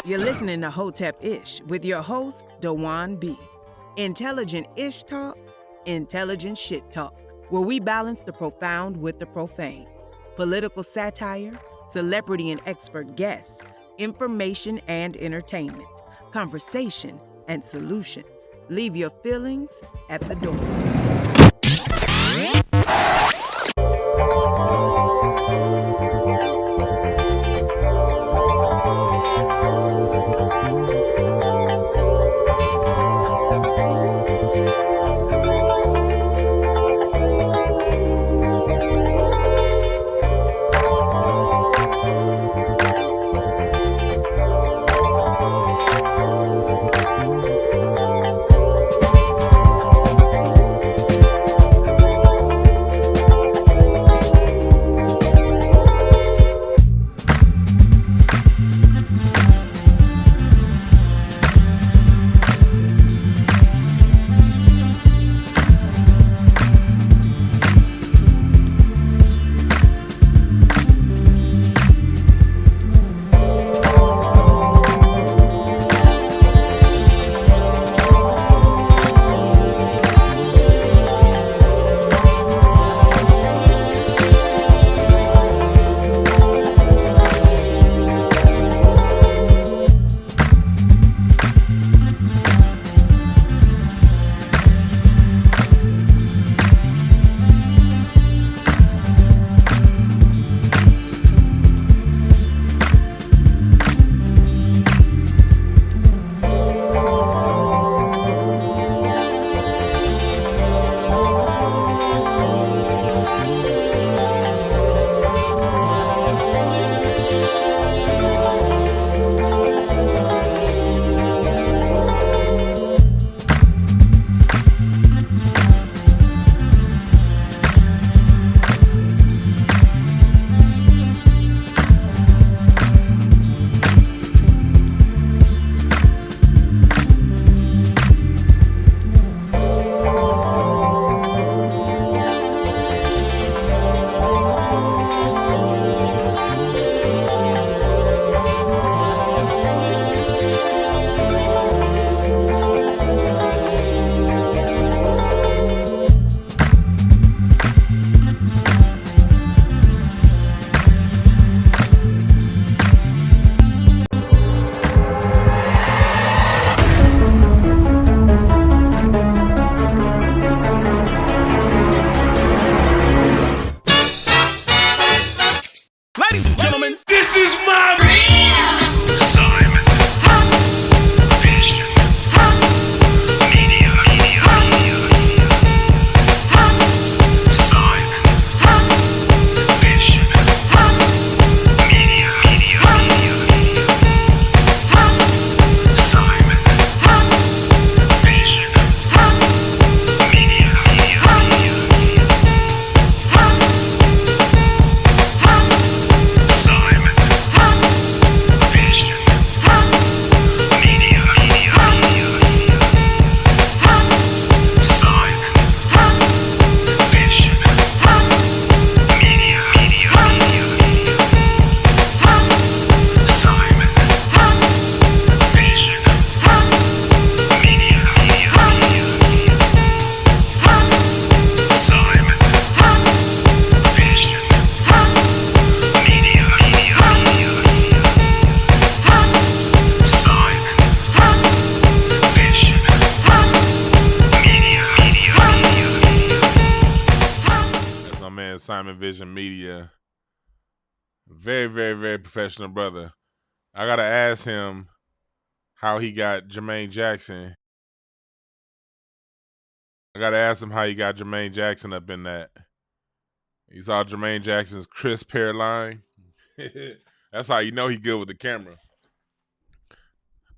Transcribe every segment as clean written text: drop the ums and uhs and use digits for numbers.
You're listening to Hotep Ish with your host, Dewan B. Intelligent Ish Talk, intelligent shit talk, where we balance the profound with the profane. Political satire, celebrity and expert guests, information and entertainment, conversation and solutions. Leave your feelings at the door. Simon Vision Media. Very, very, very professional brother. I gotta ask him how he got Jermaine Jackson. I gotta ask him how he got Jermaine Jackson up in that. He saw Jermaine Jackson's crisp hairline. That's how you know he good with the camera.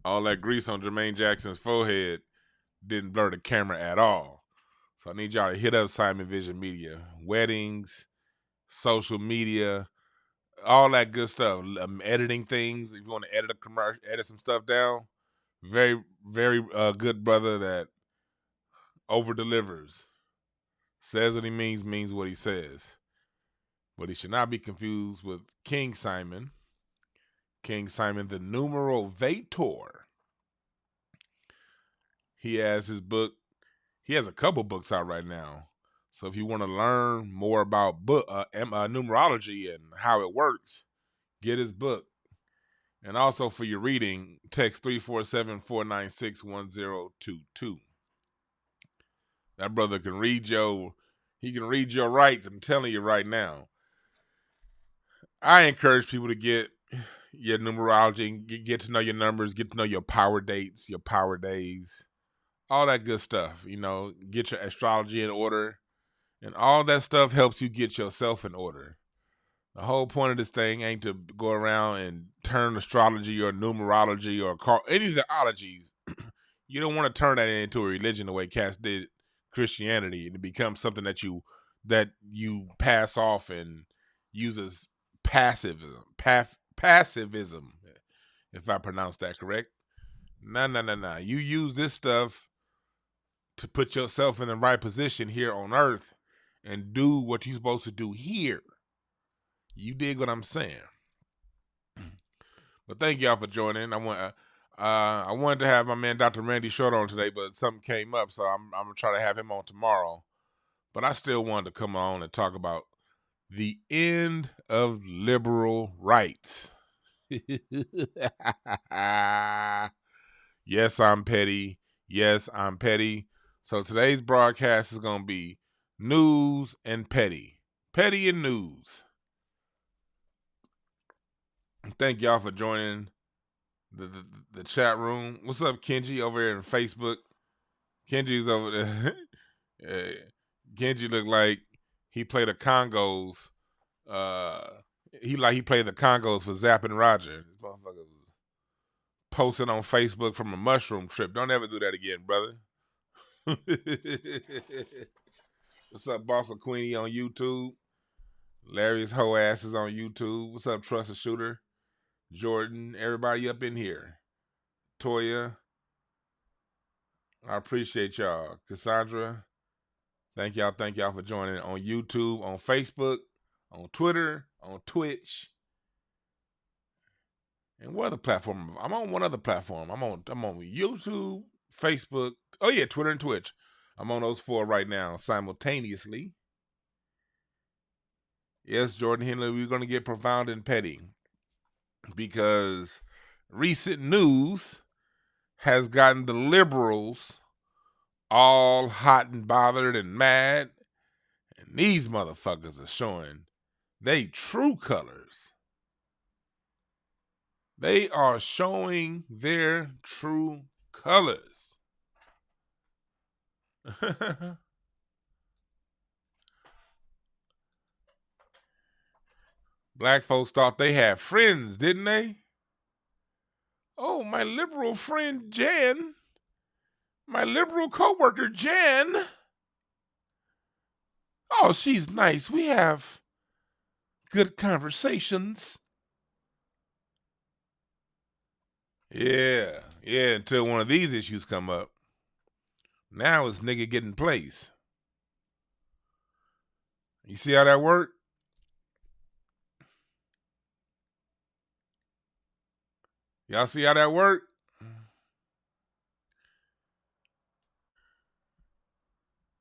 All that grease on Jermaine Jackson's forehead didn't blur the camera at all. So I need y'all to hit up Simon Vision Media. Weddings, social media, all that good stuff. Editing things. If you want to edit a commercial, edit some stuff down. Very, very good brother that over delivers. Says what he means what he says. But he should not be confused with King Simon. King Simon the Numerovator. He has his book. He has a couple books out right now. So if you want to learn more about numerology and how it works, get his book. And also for your reading, text 347-496-1022. That brother can read your rights. I'm telling you right now. I encourage people to get your numerology and get to know your numbers, get to know your power dates, your power days, all that good stuff. Get your astrology in order. And all that stuff helps you get yourself in order. The whole point of this thing ain't to go around and turn astrology or numerology or any of the ologies. You don't want to turn that into a religion the way Cass did Christianity, and it becomes something that you pass off and use as passivism, if I pronounce that correct. No. You use this stuff to put yourself in the right position here on Earth and do what you're supposed to do here. You dig what I'm saying? But thank y'all for joining. I wanted to have my man Dr. Randy Short on today, but something came up, so I'm gonna try to have him on tomorrow. But I still wanted to come on and talk about the end of liberal rights. Yes, I'm petty. Yes, I'm petty. So today's broadcast is gonna be news and petty. Petty and news. Thank y'all for joining the chat room. What's up, Kenji, over here on Facebook? Kenji's over there. Kenji looked like he played the Congos. He played the Congos for Zapp and Roger. This motherfucker was posting on Facebook from a mushroom trip. Don't ever do that again, brother. What's up, Boss of Queenie on YouTube? Larry's hoe ass is on YouTube. What's up, Trusted Shooter? Jordan, everybody up in here. Toya, I appreciate y'all. Cassandra, thank y'all for joining on YouTube, on Facebook, on Twitter, on Twitch. And what other platform? I'm on one other platform. I'm on YouTube, Facebook. Oh yeah, Twitter and Twitch. I'm on those 4 right now simultaneously. Yes, Jordan Henley, we're going to get profound and petty because recent news has gotten the liberals all hot and bothered and mad, and these motherfuckers are showing they true colors. They are showing their true colors. Black folks thought they had friends, didn't they? Oh, my liberal friend Jan. My liberal coworker Jan. Oh, she's nice. We have good conversations. Yeah, until one of these issues come up. Now it's nigga getting place. You see how that worked? Y'all see how that worked?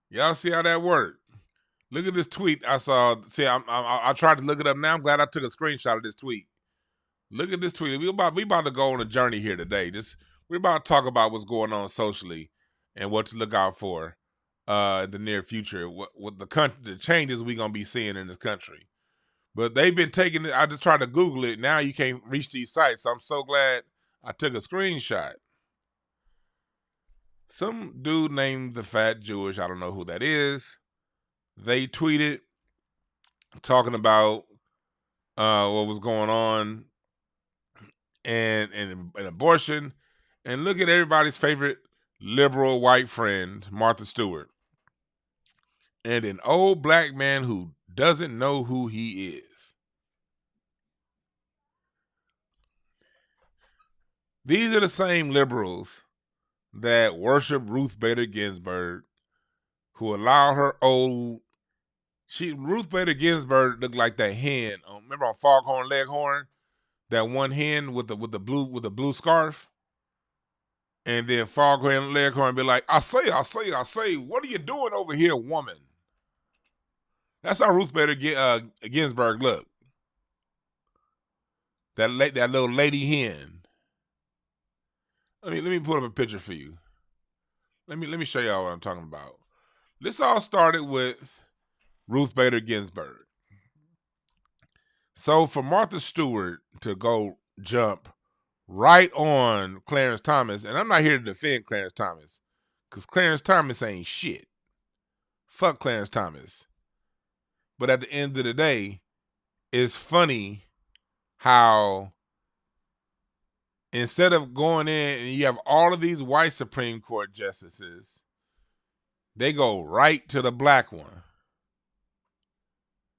Y'all see how that worked? Look at this tweet I saw. See, I tried to look it up now. I'm glad I took a screenshot of this tweet. Look at this tweet. We about to go on a journey here today. We're about to talk about what's going on socially and what to look out for in the near future. What the changes we're gonna be seeing in this country. But they've been taking it. I just tried to Google it. Now you can't reach these sites. So I'm so glad I took a screenshot. Some dude named the Fat Jewish, I don't know who that is. They tweeted talking about what was going on and abortion. And look at everybody's favorite liberal white friend, Martha Stewart. And an old black man who doesn't know who he is. These are the same liberals that worship Ruth Bader Ginsburg, who allow her Ruth Bader Ginsburg looked like that hen. Remember on Foghorn Leghorn? that one hen with the blue scarf, and then Farquhar and Leghorn be like, I say, what are you doing over here, woman? That's how Ruth Bader Ginsburg looked. That little lady hen. Let me put up a picture for you. Let me show y'all what I'm talking about. This all started with Ruth Bader Ginsburg. So for Martha Stewart to go jump right on Clarence Thomas, and I'm not here to defend Clarence Thomas, because Clarence Thomas ain't shit. Fuck Clarence Thomas. But at the end of the day, it's funny how instead of going in and you have all of these white Supreme Court justices, they go right to the black one.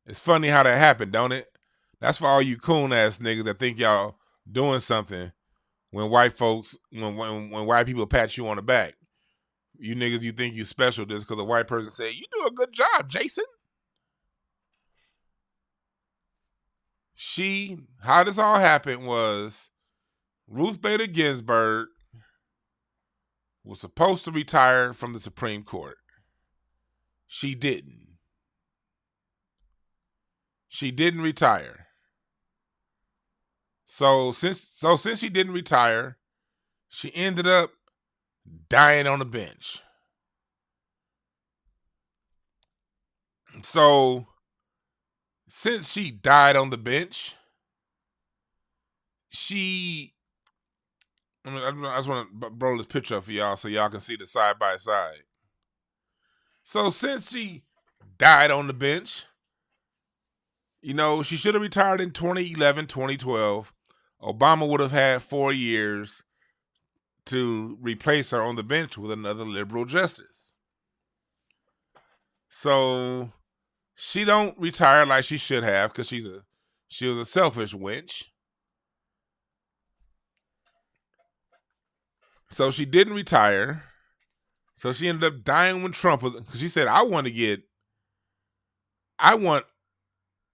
It's funny how that happened, don't it? That's for all you coon ass niggas that think y'all doing something when white folks, when white people pat you on the back. You niggas, you think you special just because a white person said, you do a good job, Jason. How this all happened was Ruth Bader Ginsburg was supposed to retire from the Supreme Court. She didn't. She didn't retire. So since she didn't retire, she ended up dying on the bench. So since she died on the bench, I just want to blow this picture up for y'all so y'all can see the side by side. So since she died on the bench, you know, she should have retired in 2011, 2012. Obama would have had 4 years to replace her on the bench with another liberal justice. So she don't retire like she should have because she was a selfish wench. So she didn't retire. So she ended up dying when Trump was, because she said, I want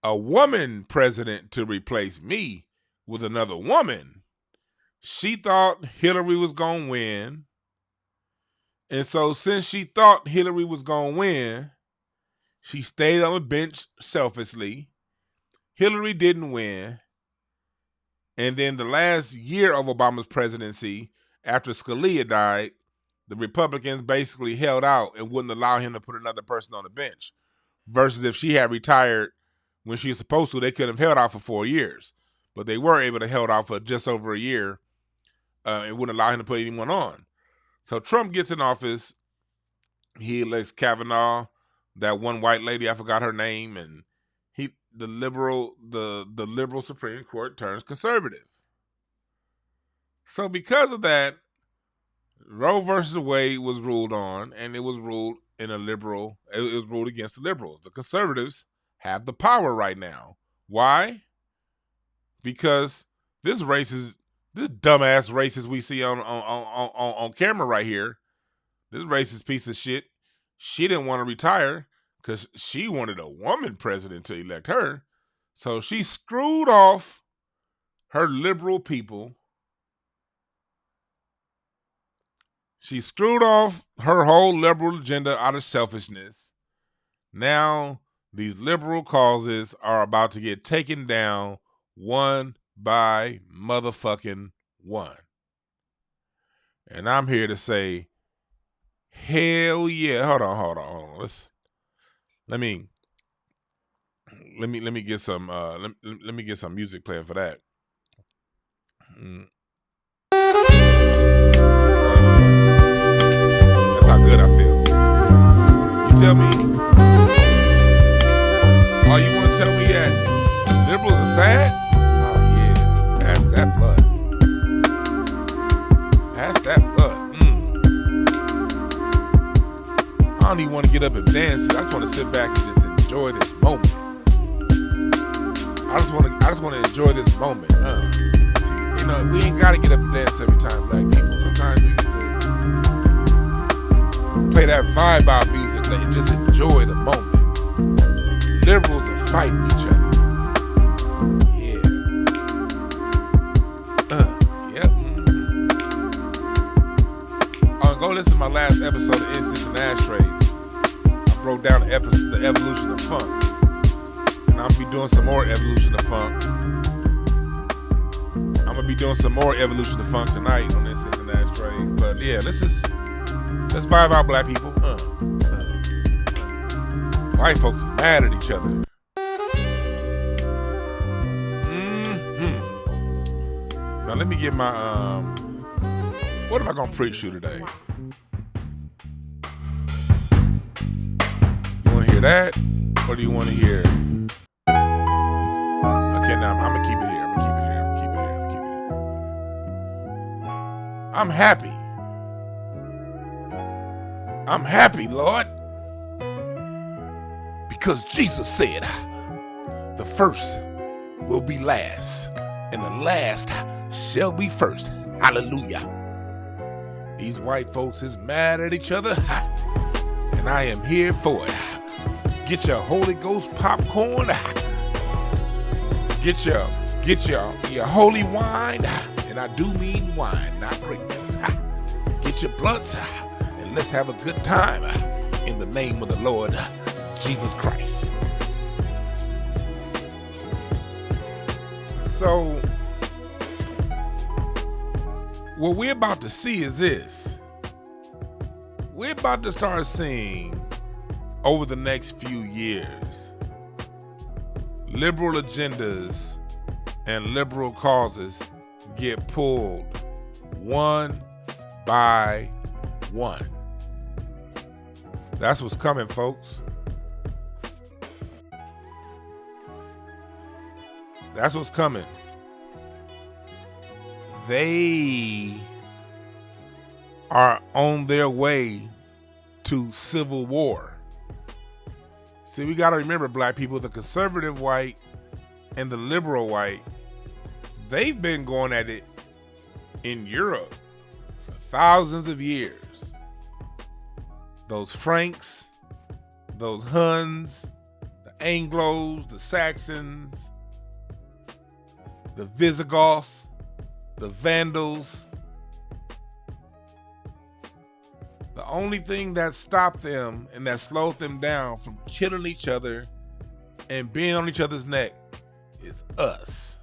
a woman president to replace me with another woman. She thought Hillary was going to win. And so since she thought Hillary was going to win, she stayed on the bench selfishly. Hillary didn't win. And then the last year of Obama's presidency, after Scalia died, the Republicans basically held out and wouldn't allow him to put another person on the bench. Versus if she had retired when she was supposed to, they could have held out for 4 years. But they were able to hold out for just over a year and wouldn't allow him to put anyone on. So Trump gets in office. He elects Kavanaugh, that one white lady, I forgot her name, and the liberal Supreme Court turns conservative. So because of that, Roe versus Wade was ruled on, and it was ruled it was ruled against the liberals. The conservatives have the power right now. Why? Because this dumbass racist we see on camera right here, this racist piece of shit, she didn't want to retire because she wanted a woman president to elect her. So she screwed off her liberal people. She screwed off her whole liberal agenda out of selfishness. Now, these liberal causes are about to get taken down one by motherfucking one. And I'm here to say, hell yeah. Hold on. Let me get some let me get some music playing for that. That's how good I feel. You tell me, oh, you want to tell me that liberals are sad? Oh yeah, pass that blood. Pass that blood. I don't even want to get up and dance. I just want to sit back and just enjoy this moment. I just want to enjoy this moment. You know, we ain't got to get up and dance every time, black people. Sometimes we can play that vibe out music and just enjoy the moment. Liberals are fighting each other. Yeah. go listen to my last episode of Incense and Ashtrays. I broke down the evolution of funk. And I'm going to be doing some more evolution of funk. I'm going to be doing some more evolution of funk tonight on Incense and Ashtrays. But yeah, let's vibe out, black people. White folks is mad at each other. Now let me get my what am I gonna preach you today? You wanna hear that? Or do you wanna hear? Okay, now I'm gonna keep it here. I'm happy. I'm happy, Lord. Because Jesus said, the first will be last, and the last shall be first. Hallelujah. These white folks is mad at each other, and I am here for it. Get your Holy Ghost popcorn. Get your holy wine, and I do mean wine, not grape juice. Get your blunts, and let's have a good time in the name of the Lord Jesus Christ. So, what we're about to see is this. We're about to start seeing, over the next few years, liberal agendas and liberal causes get pulled one by one. That's what's coming, folks. That's what's coming. They are on their way to civil war. See, we got to remember, black people, the conservative white and the liberal white, they've been going at it in Europe for thousands of years. Those Franks, those Huns, the Anglos, the Saxons, the Visigoths, the Vandals. The only thing that stopped them and that slowed them down from killing each other and being on each other's neck is us.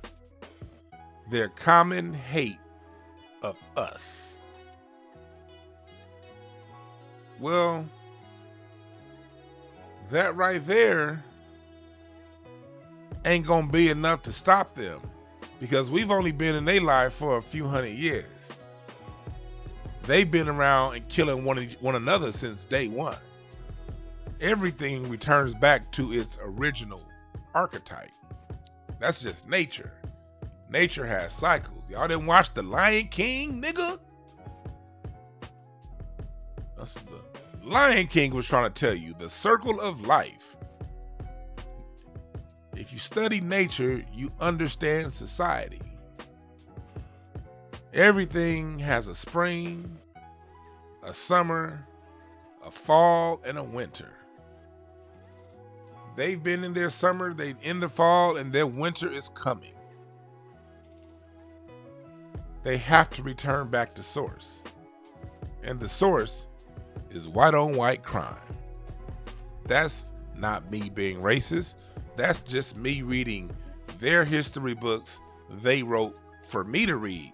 Their common hate of us. Well, that right there ain't gonna be enough to stop them, because we've only been in their life for a few hundred years. They've been around and killing one another since day one. Everything returns back to its original archetype. That's just nature. Nature has cycles. Y'all didn't watch The Lion King, nigga? That's what the Lion King was trying to tell you. The circle of life. If you study nature, you understand society. Everything has a spring, a summer, a fall, and a winter. They've been in their summer, they're in the fall, and their winter is coming. They have to return back to source. And the source is white on white crime. That's not me being racist. That's just me reading their history books they wrote for me to read.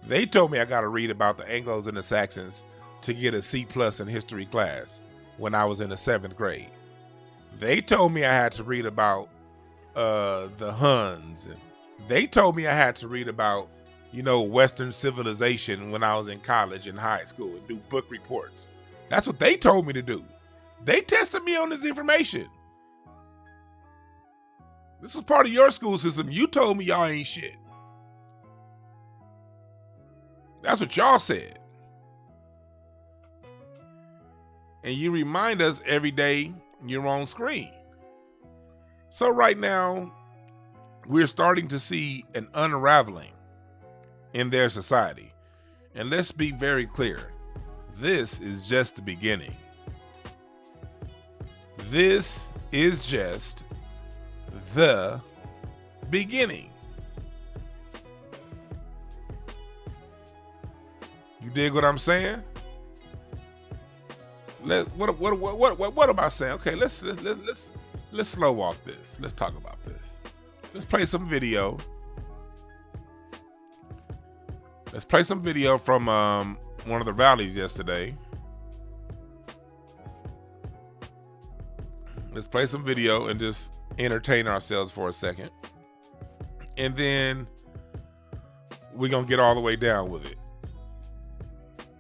They told me I got to read about the Anglos and the Saxons to get a C+ in history class when I was in the 7th grade. They told me I had to read about the Huns. And they told me I had to read about, Western civilization when I was in college and high school and do book reports. That's what they told me to do. They tested me on this information. This is part of your school system. You told me y'all ain't shit. That's what y'all said. And you remind us every day you're on screen. So right now, we're starting to see an unraveling in their society. And let's be very clear. This is just the beginning. This is just the beginning. You dig what I'm saying? What am I saying? Okay, let's slow walk this. Let's talk about this. Let's play some video. Let's play some video from one of the rallies yesterday. Let's play some video and just entertain ourselves for a second. And then we're going to get all the way down with it.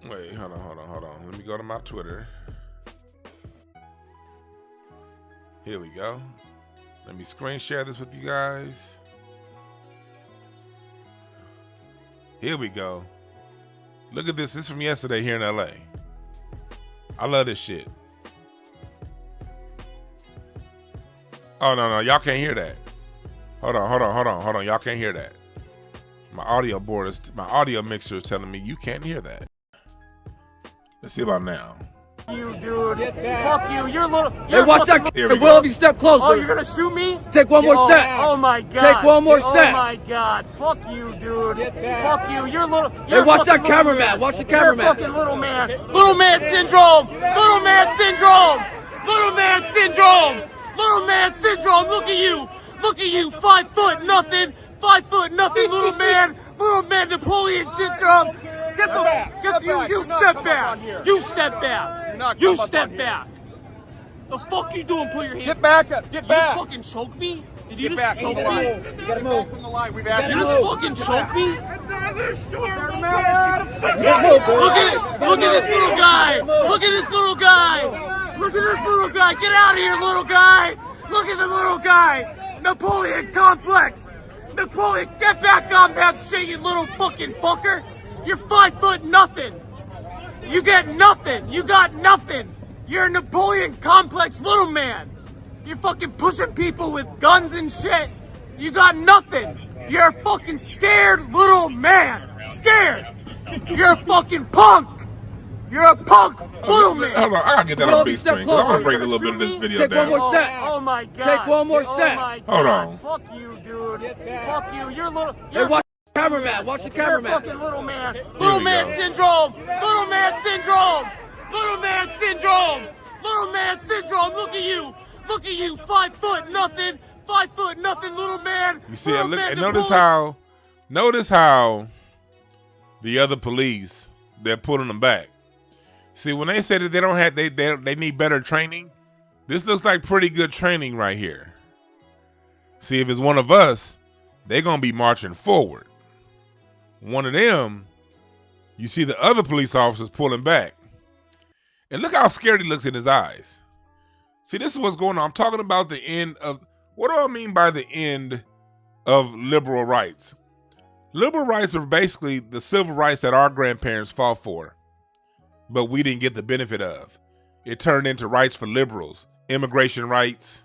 Wait, hold on. Let me go to my Twitter. Here we go. Let me screen share this with you guys. Here we go. Look at this. This is from yesterday here in LA. I love this shit. Oh, no. Y'all can't hear that. Hold on. Y'all can't hear that. My audio mixer is telling me you can't hear that. Let's see about now. You, dude. Fuck you. You're little. Hey, watch that. Will, if you step closer. Oh, you're gonna shoot me? Take one more step. Oh my god. Take one more step. Oh my god. Fuck you, dude. Fuck you. You're little. Hey, watch that cameraman. Watch the cameraman. You're fucking little man. Little man syndrome. Little man syndrome. Little man syndrome. Little man syndrome. Look at you. Look at you. 5 foot nothing. 5 foot nothing. Little man. Little man Napoleon syndrome. You step back. You step back. You step back. The fuck you doing? Put your hands. Get back up. Get back. You just fucking choke me? Did you just choke me? You gotta move from the line. We've asked You you just to fucking choke me? move. Look at this little guy. Look at this little guy. Look at this little guy. Get out of here, little guy. Look at the little guy. Napoleon complex. Napoleon, get back on that shit, you little fucking fucker. You're 5 foot nothing. You get nothing. You got nothing. You're a Napoleon complex little man. You're fucking pushing people with guns and shit. You got nothing. You're a fucking scared little man. Scared. You're a fucking punk. You're a punk little man. Hold on, I gotta get that on big screen. I want to break a little bit of this video Take down. one more step. Oh my god. Take one more step. Oh my god. Hold on. Fuck you, dude. Fuck you. You're little. Hey, watch the cameraman. Watch the You're a cameraman. fucking little man. Little man go. syndrome. Little man syndrome. Little man syndrome. Little man syndrome. Look at you. Look at you. 5 foot nothing. 5 foot nothing, little man. You see, little look, man and notice how the other police, they're pulling them back. See, when they say that they don't have, they need better training, this looks like pretty good training right here. See, if it's one of us, they're gonna be marching forward. One of them, you see the other police officers pulling back. And look how scared he looks in his eyes. See, this is what's going on. I'm talking about the end of, what do I mean by the end of liberal rights? Liberal rights are basically the civil rights that our grandparents fought for, but we didn't get the benefit of. It turned into rights for liberals, immigration rights,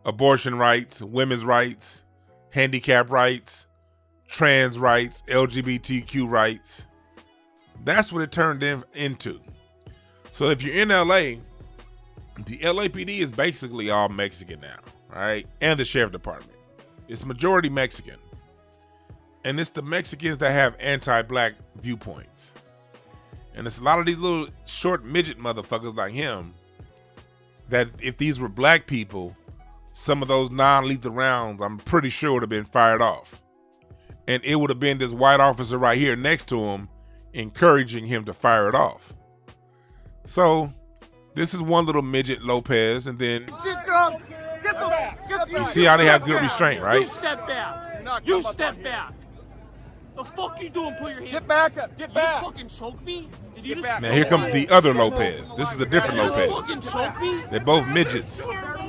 abortion rights, women's rights, handicap rights, trans rights, LGBTQ rights. That's what it turned into. So if you're in LA, the LAPD is basically all Mexican now, right? And the sheriff department. It's majority Mexican. And it's the Mexicans that have anti-black viewpoints. And it's a lot of these little short midget motherfuckers like him that if these were black people, some of those non-lethal rounds, I'm pretty sure would have been fired off. And it would have been this white officer right here next to him encouraging him to fire it off. So this is one little midget Lopez, and then you see how they have good restraint, right? You step back. You step back. The fuck you doing? Put your hands. Get back up. Get You back. just fucking choke me? Did you just Now here comes the other Lopez. This is a different You just Lopez. fucking choke me? They're both midgets. Look at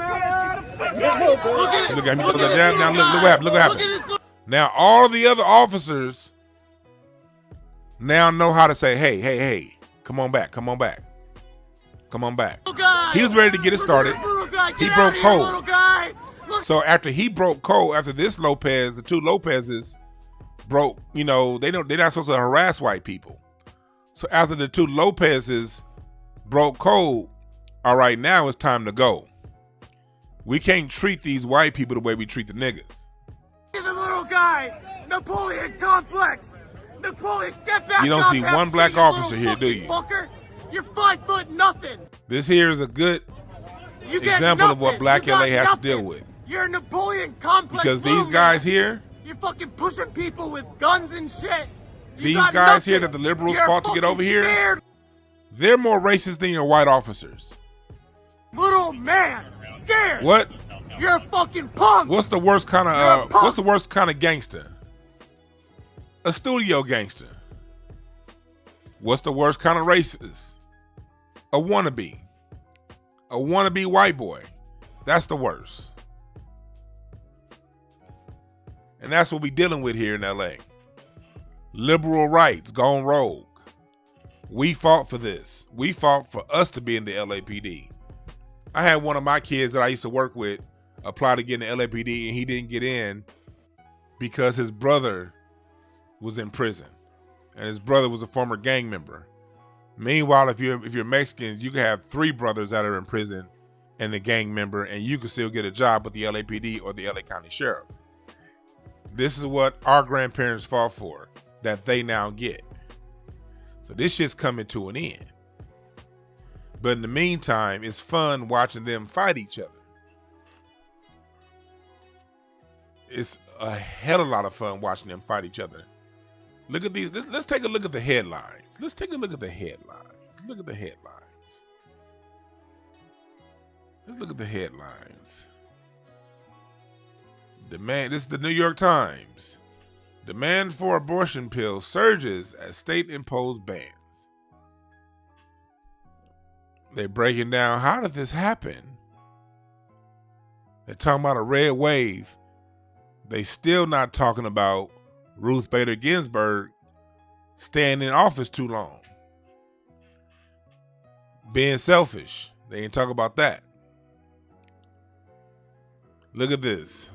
Look at me. Look at Now this look what guy. happened. Look what Look happened. at this little Now all the other officers now know how to say, hey, come on back. guy. He was ready to get it started. Little guy. He Get broke out of here, code. little guy. Look. So after he broke code, after this Lopez, the two Lopezes broke, they're not supposed to harass white people. So after the two Lopezes broke code, all right, now it's time to go. We can't treat these white people the way we treat the niggas. The little guy. Napoleon complex. Napoleon, get back. You don't on see that one shit, black you officer little here, do fucking you? Fucker. You're 5 foot nothing. This here is a good You get example of nothing. what Black You got LA has nothing. to deal with. You're a Napoleon complex. Because little these guys man. here, You're fucking pushing people with guns and shit. You these got guys here nothing. that the liberals You're fought to get fucking over here, scared. they're more racist than your white officers. Little man, scared. What? You're a fucking punk. What's the worst kind You're a of punk. what's the worst kind of gangster? A studio gangster. What's the worst kind of racist? A wannabe. A wannabe white boy. That's the worst. And that's what we dealing with here in LA. Liberal rights gone rogue. We fought for this. We fought for us to be in the LAPD. I had one of my kids that I used to work with apply to get in the LAPD, and he didn't get in because his brother was in prison, and his brother was a former gang member. Meanwhile, if you're Mexicans, you can have 3 brothers that are in prison and a gang member, and you can still get a job with the LAPD or the LA County Sheriff. This is what our grandparents fought for, that they now get. So this shit's coming to an end. But in the meantime, it's fun watching them fight each other. It's a hell of a lot of fun watching them fight each other. Look at these. Let's take a look at the headlines. Let's take a look at the headlines. Look at the headlines. Let's look at the headlines. Demand. This is the New York Times. Demand for abortion pills surges as state-imposed bans. They're breaking down, how did this happen? They're talking about a red wave. They still not talking about Ruth Bader Ginsburg staying in office too long. Being selfish. They ain't talk about that. Look at this.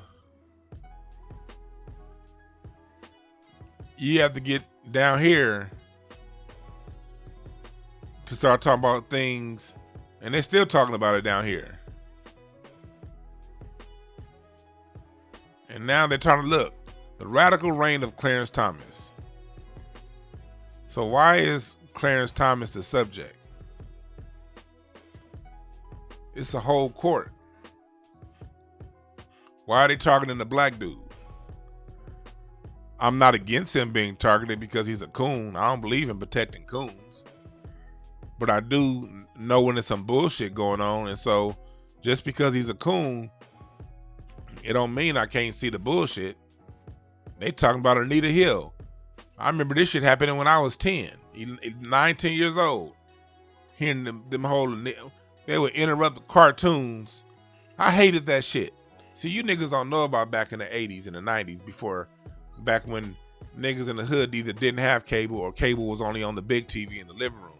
You have to get down here to start talking about things, and they're still talking about it down here. And now they're trying to look. The radical reign of Clarence Thomas. So why is Clarence Thomas the subject? It's a whole court. Why are they targeting the black dude? I'm not against him being targeted because he's a coon. I don't believe in protecting coons. But I do know when there's some bullshit going on. And so just because he's a coon, it don't mean I can't see the bullshit. They talking about Anita Hill. I remember this shit happening when I was 10, 9, 10 years old. Hearing them whole, they would interrupt the cartoons. I hated that shit. See, you niggas don't know about back in the 80s and the 90s, back when niggas in the hood either didn't have cable or cable was only on the big TV in the living room.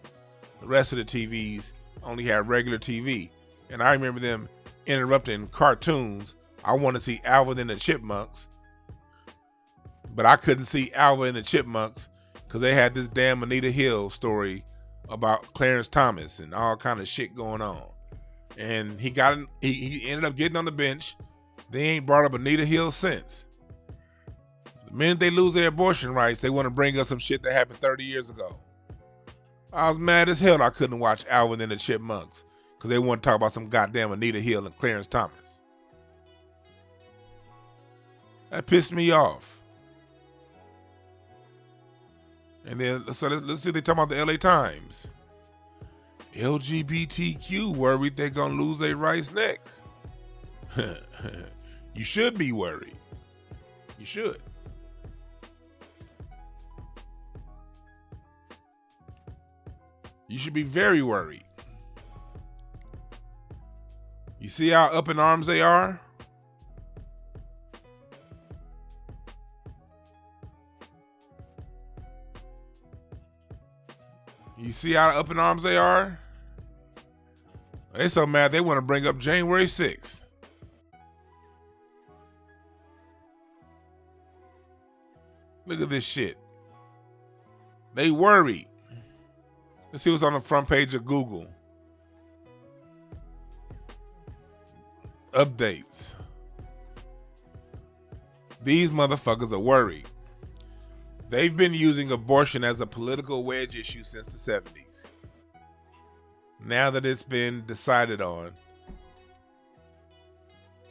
The rest of the TVs only had regular TV. And I remember them interrupting cartoons. I want to see Alvin and the Chipmunks, but I couldn't see Alvin and the Chipmunks because they had this damn Anita Hill story about Clarence Thomas and all kind of shit going on. And he ended up getting on the bench. They ain't brought up Anita Hill since. The minute they lose their abortion rights, they want to bring up some shit that happened 30 years ago. I was mad as hell I couldn't watch Alvin and the Chipmunks because they want to talk about some goddamn Anita Hill and Clarence Thomas. That pissed me off. And then, so let's see, they talking about the LA Times. LGBTQ worried they're going to lose their rights next. You should be worried. You should. You should be very worried. You see how up in arms they are? You see how up in arms they are? They so mad they want to bring up January 6th. Look at this shit. They worried. Let's see what's on the front page of Google. Updates. These motherfuckers are worried. They've been using abortion as a political wedge issue since the 70s. now that it's been decided on,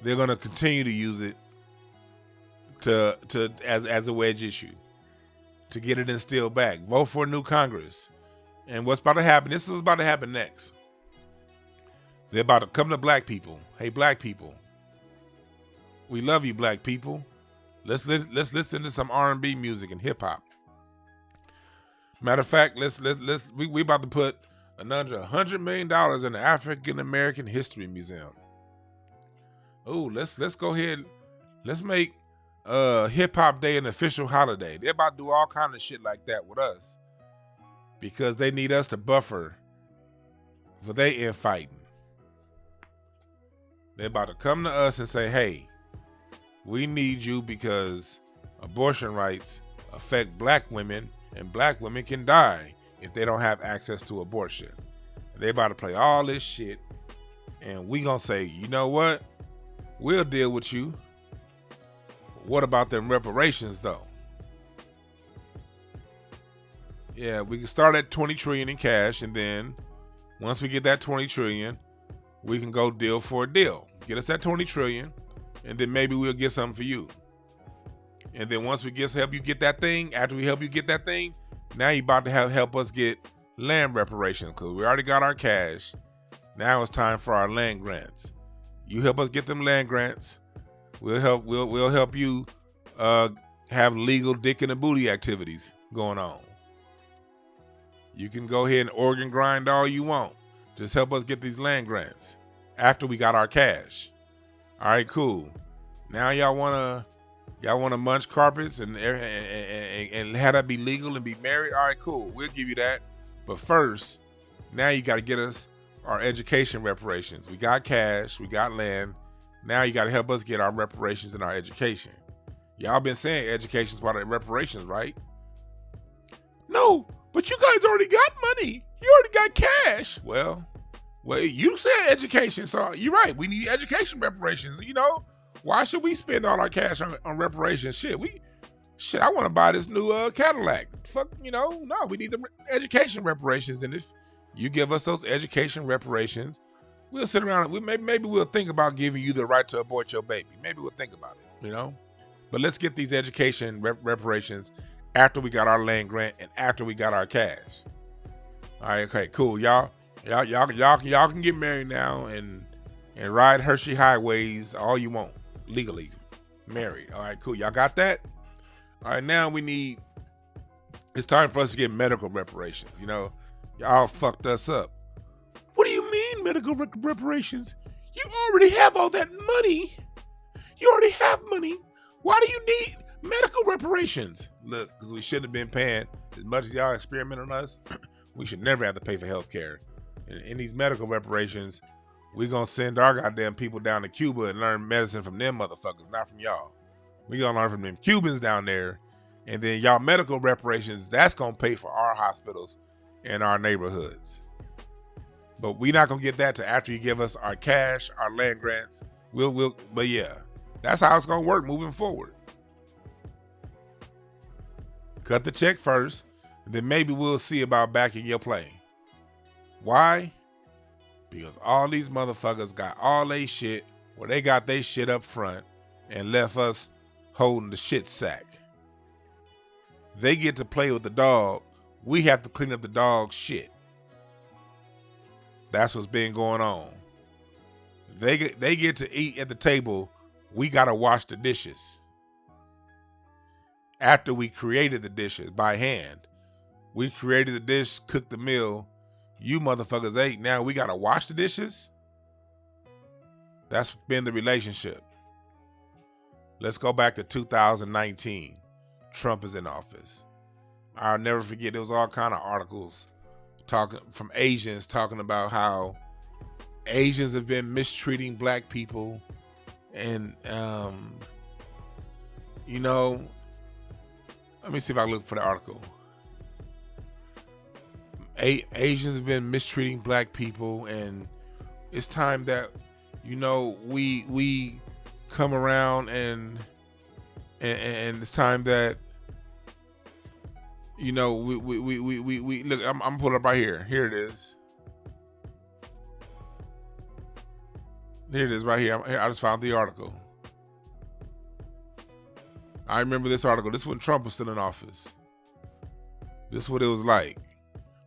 they're going to continue to use it as a wedge issue to get it instilled back. Vote for a new Congress. And what's about to happen, this is what's about to happen next. They're about to come to black people. Hey, black people. We love you, black people. Let's listen to some R&B music and hip hop. Matter of fact, we about to put another $100 million in the African American History Museum. Oh, let's go ahead. Let's make Hip Hop Day an official holiday. They're about to do all kind of shit like that with us because they need us to buffer for they infighting. They're about to come to us and say, hey, we need you because abortion rights affect black women and black women can die if they don't have access to abortion. They about to play all this shit and we gonna say, you know what? We'll deal with you. What about them reparations though? Yeah, we can start at 20 trillion in cash, and then once we get that 20 trillion, we can go deal for a deal. Get us that 20 trillion, and then maybe we'll get something for you. And then once we help you get that thing, after we help you get that thing, now you about to help us get land reparations because we already got our cash. Now it's time for our land grants. You help us get them land grants. We'll help you have legal dick in the booty activities going on. You can go ahead and organ grind all you want. Just help us get these land grants after we got our cash. All right, cool. Now y'all wanna munch carpets and have that be legal and be married. All right, cool. We'll give you that. But first, now you got to get us our education reparations. We got cash, we got land. Now you got to help us get our reparations and our education. Y'all been saying education's part of reparations, right? No, but you guys already got money. You already got cash. Well, you said education, so you're right. We need education reparations. You know, why should we spend all our cash on reparations? Shit, I want to buy this new Cadillac. Fuck, no, we need the education reparations. And if you give us those education reparations, we'll sit around. Maybe we'll think about giving you the right to abort your baby. Maybe we'll think about it, But let's get these education reparations after we got our land grant and after we got our cash. All right, okay, cool, y'all can get married now and ride Hershey highways all you want legally, married. All right, cool, y'all got that. All right, now it's time for us to get medical reparations. Y'all fucked us up. What do you mean medical reparations? You already have all that money. You already have money. Why do you need medical reparations? Look, because we shouldn't have been paying as much as y'all experiment on us. We should never have to pay for health care. In these medical reparations, we're going to send our goddamn people down to Cuba and learn medicine from them motherfuckers, not from y'all. We're going to learn from them Cubans down there. And then y'all medical reparations, that's going to pay for our hospitals and our neighborhoods. But we're not going to get that till after you give us our cash, our land grants. But yeah, that's how it's going to work moving forward. Cut the check first, and then maybe we'll see about backing your play. Why? Because all these motherfuckers got all they shit, where they got their shit up front and left us holding the shit sack. They get to play with the dog. We have to clean up the dog's shit. That's what's been going on. They get to eat at the table. We got to wash the dishes. After we created the dishes by hand. We created the dish, cooked the meal. You motherfuckers ate. Now we got to wash the dishes? That's been the relationship. Let's go back to 2019. Trump is in office. I'll never forget, there was all kind of articles from Asians talking about how Asians have been mistreating black people. And, let me see if I look for the article. Asians have been mistreating black people, and it's time that, we come around and it's time that, we look, I'm pulling up right here. Here it is. Here it is right here. I just found the article. I remember this article. This is when Trump was still in office. This is what it was like.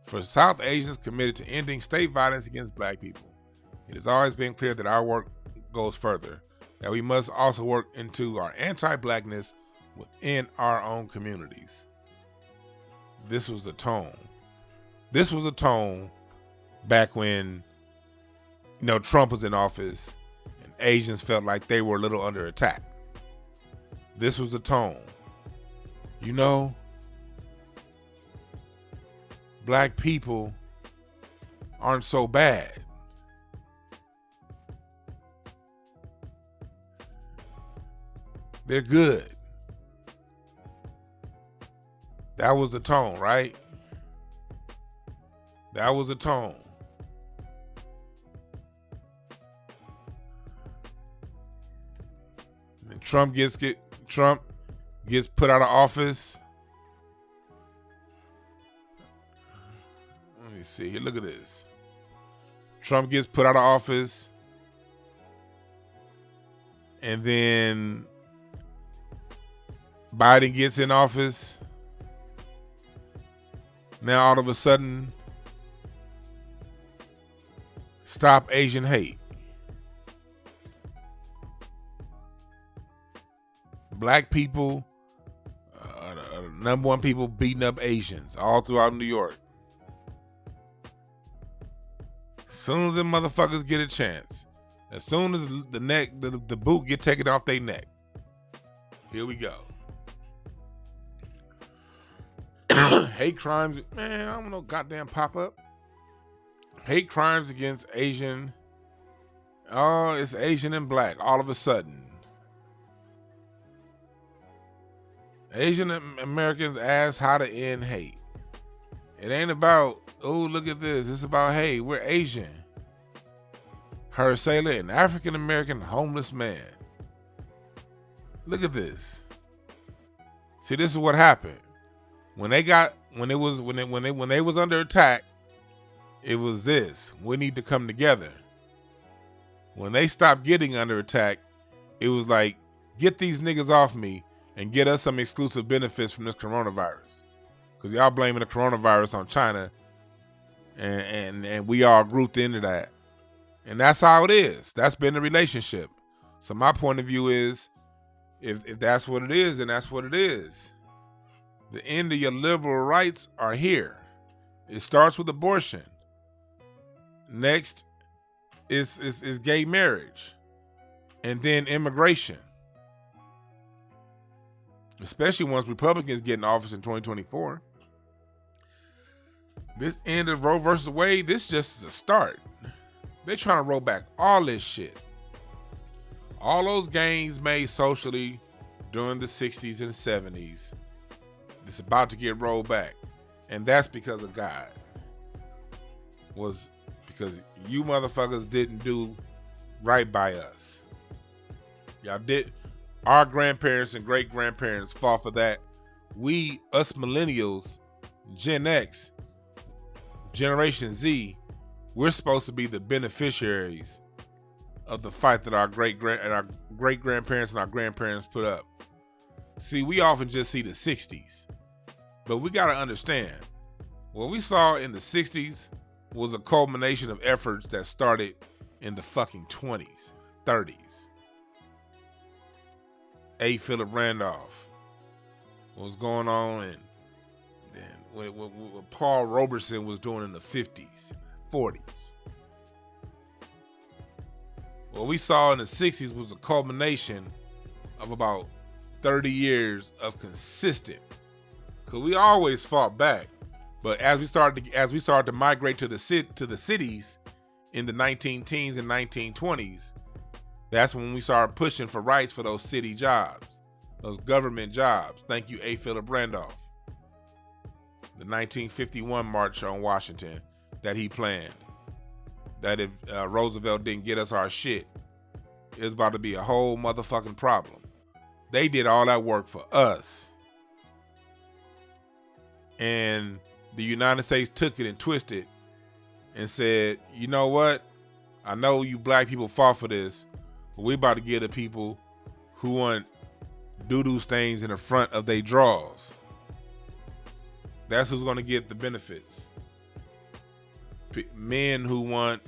For South Asians committed to ending state violence against black people, it has always been clear that our work goes further, that we must also work into our anti-blackness within our own communities. This was the tone. This was the tone back when, Trump was in office and Asians felt like they were a little under attack. This was the tone. Black people aren't so bad. They're good. That was the tone, right? That was the tone. And Trump gets put out of office. Let me see here. Look at this. Trump gets put out of office. And then Biden gets in office. Now all of a sudden, stop Asian hate. Black people, number one people beating up Asians all throughout New York. As soon as the motherfuckers get a chance, as soon as the boot get taken off their neck, here we go. Hate crimes, man, I don't know, goddamn pop up. Hate crimes against Asian. Oh, it's Asian and black all of a sudden. Asian Americans ask how to end hate. It ain't about, oh, look at this. It's about, hey, we're Asian. Her Sailor, an African American homeless man. Look at this. See, this is what happened. When they was under attack, it was this. We need to come together. When they stopped getting under attack, it was like, get these niggas off me and get us some exclusive benefits from this coronavirus. Because y'all blaming the coronavirus on China, and we all grouped into that. And that's how it is. That's been the relationship. So my point of view is, if that's what it is, then that's what it is. The end of your liberal rights are here. It starts with abortion. Next is gay marriage. And then immigration. Especially once Republicans get in office in 2024. This end of Roe versus Wade, this just is a start. They're trying to roll back all this shit. All those gains made socially during the 60s and 70s, it's about to get rolled back. And that's because of God. Was because you motherfuckers didn't do right by us. Y'all did. Our grandparents and great-grandparents fought for that. Us millennials, Gen X, Generation Z, we're supposed to be the beneficiaries of the fight that our great-grandparents and our grandparents put up. See, we often just see the 60s. But we got to understand, what we saw in the 60s was a culmination of efforts that started in the fucking 20s, 30s. A. Philip Randolph, what was going on, and then what Paul Robeson was doing in the 50s, 40s. What we saw in the 60s was a culmination of about 30 years of consistent, because we always fought back, but as we started to migrate to the cities in the 19-teens and 1920s, that's when we started pushing for rights for those city jobs, those government jobs. Thank you, A. Philip Randolph. The 1951 March on Washington that he planned. That if Roosevelt didn't get us our shit, it was about to be a whole motherfucking problem. They did all that work for us. And the United States took it and twisted and said, you know what? I know you black people fought for this, but we about to give the people who want doo-doo stains in the front of their drawers. That's who's going to get the benefits. Men who want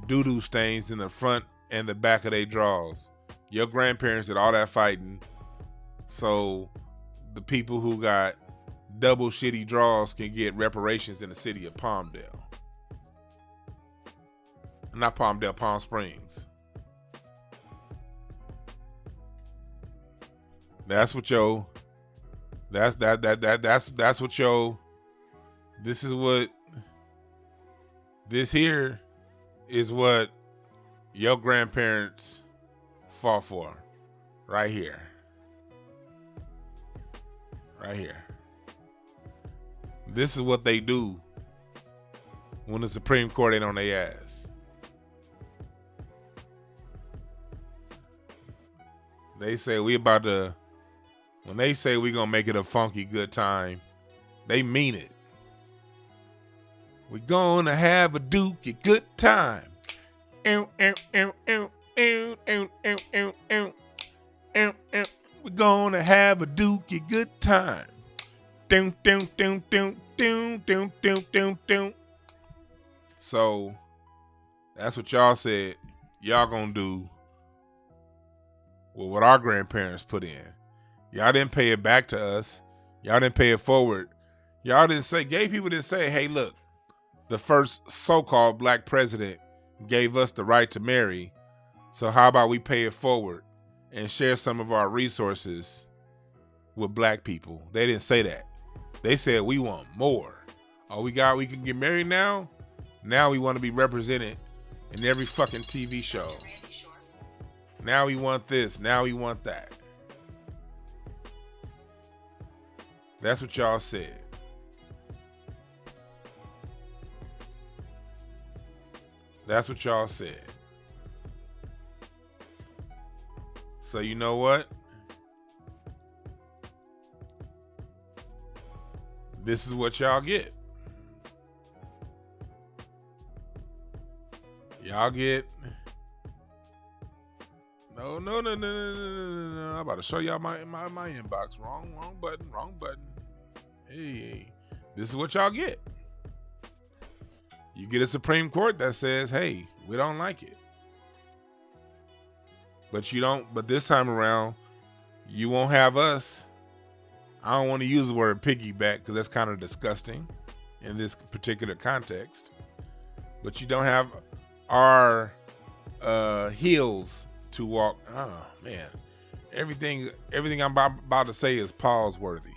doo-doo stains in the front and the back of their drawers. Your grandparents did all that fighting, so the people who got double shitty drawers can get reparations in the city of Palmdale. Not Palmdale, Palm Springs. That's what your this here is what your grandparents fought for. Right here. Right here. This is what they do when the Supreme Court ain't on their ass. They say when they say we gonna make it a funky good time, they mean it. We gonna have a dookie good time. We gonna have a dookie good time. So that's what y'all said y'all gonna do with what our grandparents put in. Y'all didn't pay it back to us. Y'all didn't pay it forward. Y'all didn't say, gay people didn't say, hey, look, the first so-called black president gave us the right to marry. So how about we pay it forward and share some of our resources with black people? They didn't say that. They said we want more. Oh, we can get married now? Now we want to be represented in every fucking TV show. Now we want this. Now we want that. That's what y'all said. That's what y'all said. So you know what? This is what y'all get. Y'all get. No. I'm about to show y'all my inbox. Wrong button. Hey, this is what y'all get. You get a Supreme Court that says, hey, we don't like it. But this time around, you won't have us. I don't want to use the word piggyback because that's kind of disgusting in this particular context. But you don't have our heels to walk. Oh man, everything I'm about to say is pause worthy.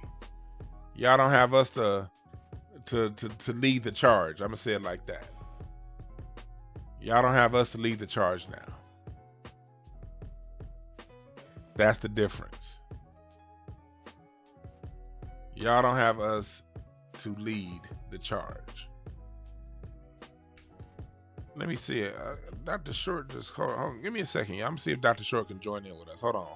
Y'all don't have us to lead the charge. I'm gonna say it like that. Y'all don't have us to lead the charge now. That's the difference. Y'all don't have us to lead the charge. Let me see it. Dr. Short, just hold on. Give me a second. I'm gonna see if Dr. Short can join in with us. Hold on.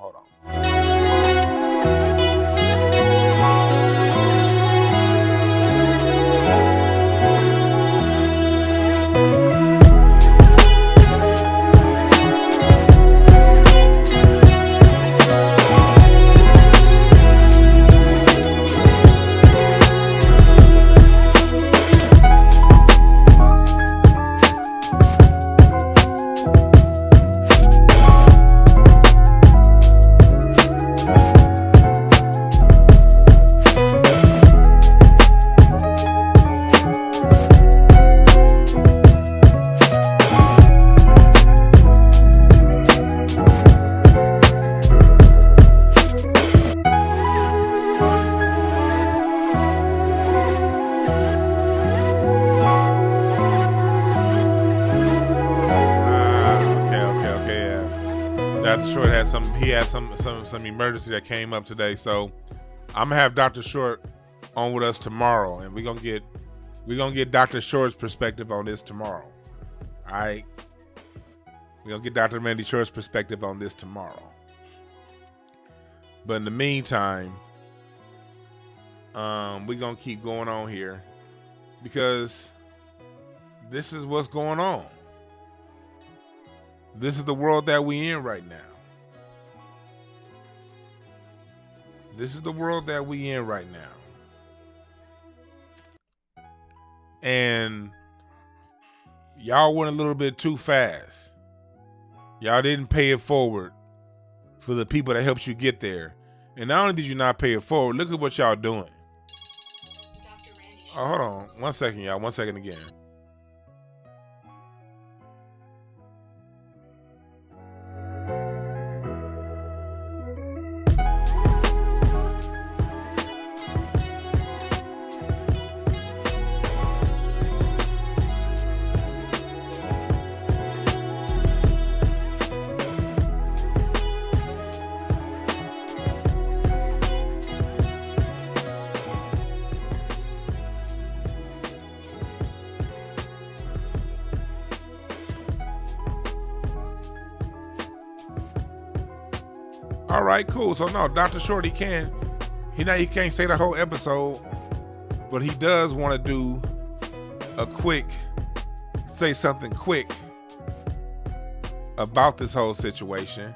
Some emergency that came up today, so I'm gonna have Dr. Short on with us tomorrow, and we're gonna get Dr. Short's perspective on this tomorrow. All right, we're gonna get Dr. Randy Short's perspective on this tomorrow. But in the meantime, we're gonna keep going on here because this is what's going on. This is the world that we in right now. This is the world that we in right now. And y'all went a little bit too fast. Y'all didn't pay it forward for the people that helped you get there. And not only did you not pay it forward, look at what y'all doing. Oh, hold on. 1 second, y'all. 1 second again. All right, cool. So no, Dr. Short, he can't say the whole episode, but he does want to do say something quick about this whole situation.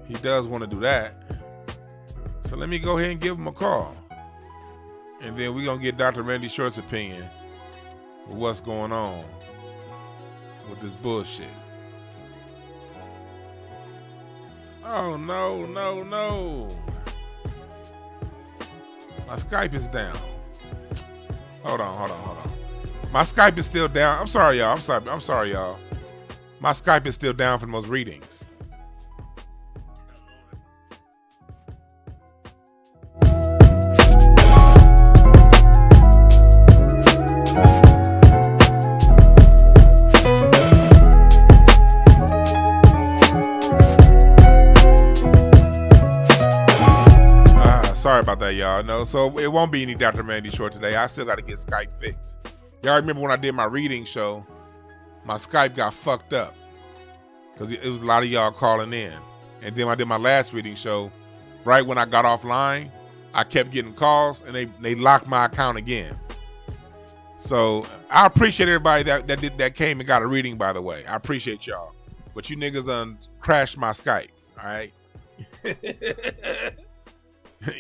He does want to do that. So let me go ahead and give him a call. And then we're going to get Dr. Randy Short's opinion of what's going on with this bullshit. Oh, no. My Skype is down. Hold on. My Skype is still down. I'm sorry, y'all. My Skype is still down for most readings. Sorry about that, y'all. No, so it won't be any Dr. Randy Short today. I still got to get Skype fixed. Y'all remember when I did my reading show, my Skype got fucked up because it was a lot of y'all calling in. And then when I did my last reading show, right when I got offline, I kept getting calls and they locked my account again. So I appreciate everybody that came and got a reading, by the way. I appreciate y'all. But you niggas crashed my Skype, all right?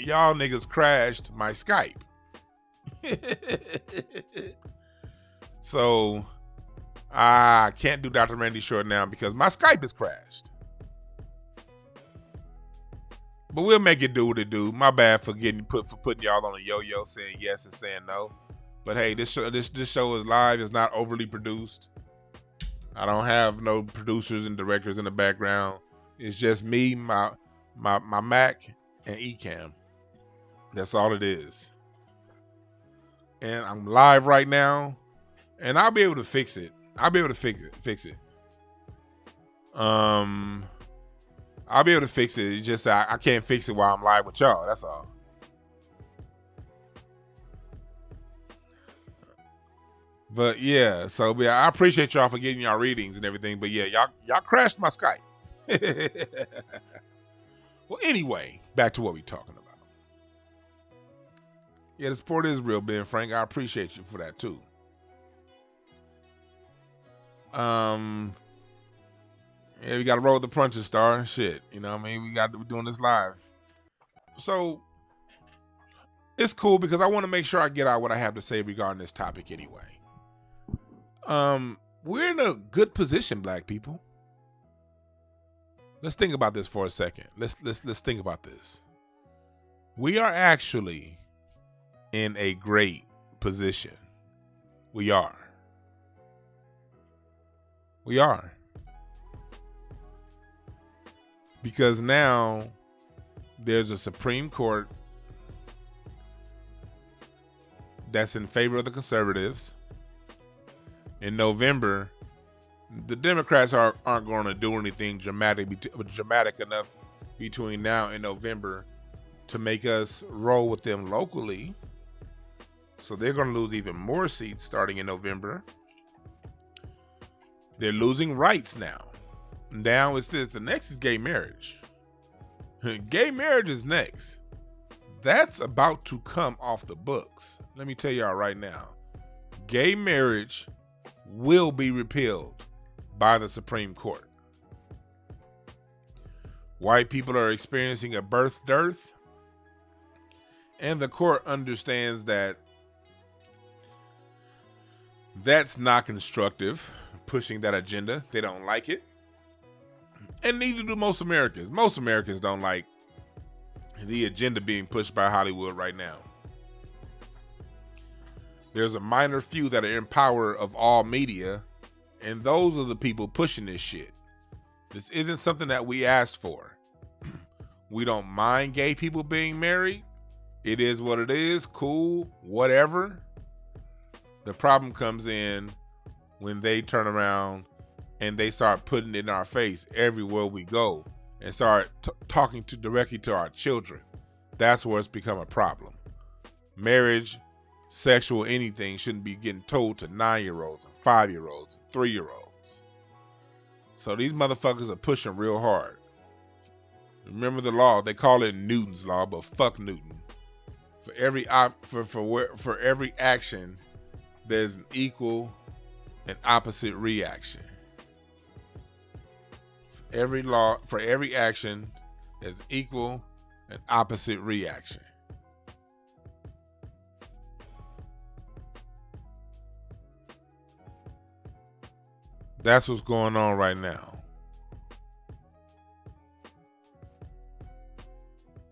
Y'all niggas crashed my Skype. So I can't do Dr. Randy Short now because my Skype is crashed. But we'll make it do what it do. My bad for putting y'all on a yo-yo, saying yes and saying no. But hey, this show is live. It's not overly produced. I don't have no producers and directors in the background. It's just me, my Mac, and Ecamm. That's all it is. And I'm live right now, and I'll be able to fix it. I'll be able to fix it. I'll be able to fix it. It's just I can't fix it while I'm live with y'all. That's all. But yeah, so I appreciate y'all for getting y'all readings and everything. But yeah, y'all crashed my Skype. Well, anyway, back to what we're talking about. Yeah, the support is real, Ben Frank. I appreciate you for that too. Yeah, we got to roll with the punches, star. Shit, you know what I mean? We're doing this live. So it's cool because I want to make sure I get out what I have to say regarding this topic anyway. We're in a good position, black people. Let's think about this for a second. Let's think about this. We are actually in a great position. We are. Because now there's a Supreme Court that's in favor of the conservatives. In November, the Democrats aren't going to do anything dramatic enough between now and November to make us roll with them locally. So they're going to lose even more seats starting in November. They're losing rights now. Now it says the next is gay marriage. Gay marriage is next. That's about to come off the books. Let me tell y'all right now. Gay marriage will be repealed by the Supreme Court. White people are experiencing a birth dearth, and the court understands that that's not constructive, pushing that agenda. They don't like it. And neither do most Americans. Most Americans don't like the agenda being pushed by Hollywood right now. There's a minor few that are in power of all media, and those are the people pushing this shit. This isn't something that we asked for. We don't mind gay people being married. It is what it is. Cool. Whatever. The problem comes in when they turn around and they start putting it in our face everywhere we go and start talking directly to our children. That's where it's become a problem. Marriage, sexual anything shouldn't be getting told to 9-year-olds and 5-year-olds and 3-year-olds. So these motherfuckers are pushing real hard. Remember the law, they call it Newton's law, but fuck Newton. For every action, there's an equal and opposite reaction. For every action, there's equal and opposite reaction. That's what's going on right now.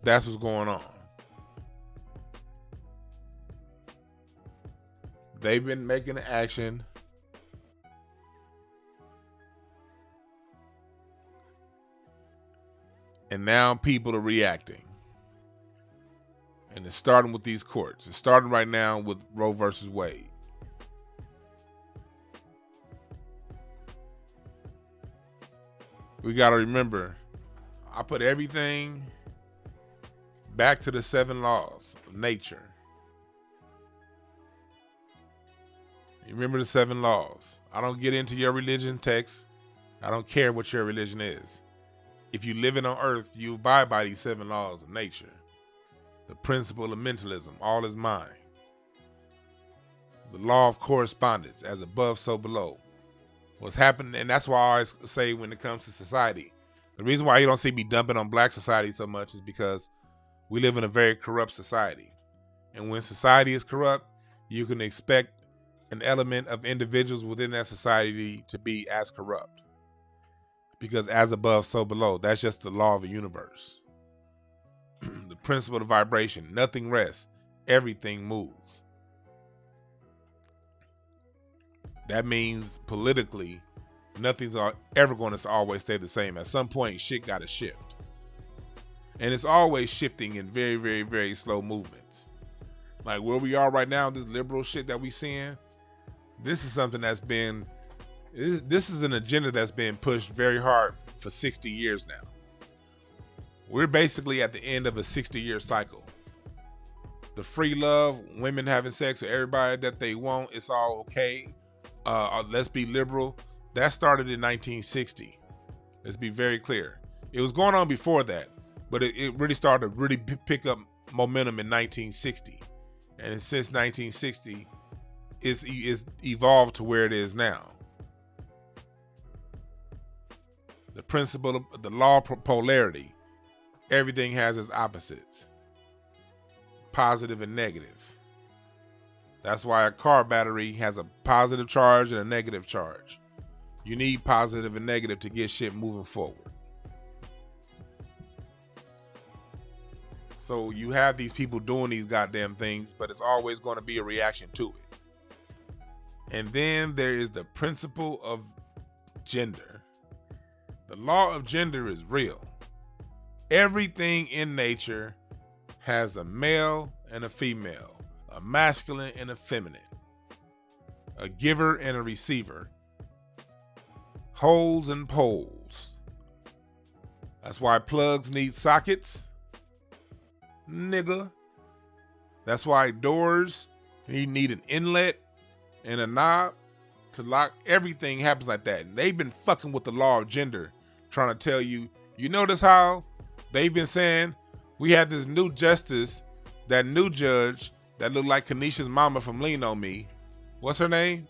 That's what's going on. They've been making an action. And now people are reacting. And it's starting with these courts. It's starting right now with Roe versus Wade. We got to remember, I put everything back to the 7 laws of nature. You remember the 7 laws. I don't get into your religion text. I don't care what your religion is. If you living on earth, you abide by these 7 laws of nature. The principle of mentalism, all is mind. The law of correspondence, as above, so below. What's happening, and that's why I always say when it comes to society, the reason why you don't see me dumping on black society so much is because we live in a very corrupt society. And when society is corrupt, you can expect an element of individuals within that society to be as corrupt. Because as above, so below. That's just the law of the universe. The principle of vibration. Nothing rests. Everything moves. That means politically, nothing's ever going to always stay the same. At some point, shit got to shift. And it's always shifting in very, very, very slow movements. Like where we are right now, this liberal shit that we seeing, this is something that's been, this is an agenda that's been pushed very hard for 60 years now. We're basically at the end of a 60-year cycle. The free love, women having sex with everybody that they want, it's all okay. Let's be liberal. That started in 1960. Let's be very clear. It was going on before that, but it really started to really pick up momentum in 1960. And since 1960, it's evolved to where it is now. The principle of the law of polarity. Everything has its opposites. Positive and negative. That's why a car battery has a positive charge and a negative charge. You need positive and negative to get shit moving forward. So you have these people doing these goddamn things, but it's always going to be a reaction to it. And then there is the principle of gender. The law of gender is real. Everything in nature has a male and a female, a masculine and a feminine, a giver and a receiver, holes and poles. That's why plugs need sockets, nigga. That's why doors, you need an inlet and a knob to lock. Everything happens like that. And they've been fucking with the law of gender, trying to tell you, you notice how they've been saying we had this new justice, that new judge that looked like Kanisha's mama from Lean on Me. What's her name?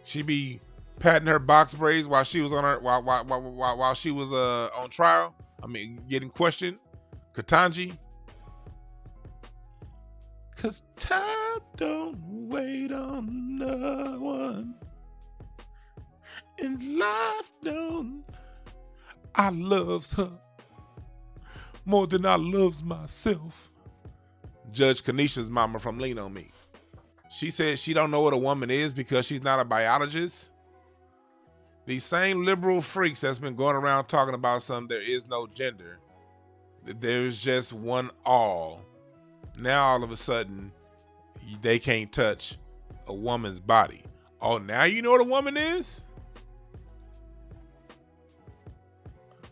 She be patting her box braids while she was on her while she was on trial. I mean, getting questioned. Ketanji. 'Cause time don't wait on no one, and life don't. I loves her more than I loves myself. Judge Kanisha's mama from Lean on Me. She said she don't know what a woman is because she's not a biologist. These same liberal freaks that's been going around talking about there is no gender, that there's just one all. Now all of a sudden, they can't touch a woman's body. Oh, now you know what a woman is?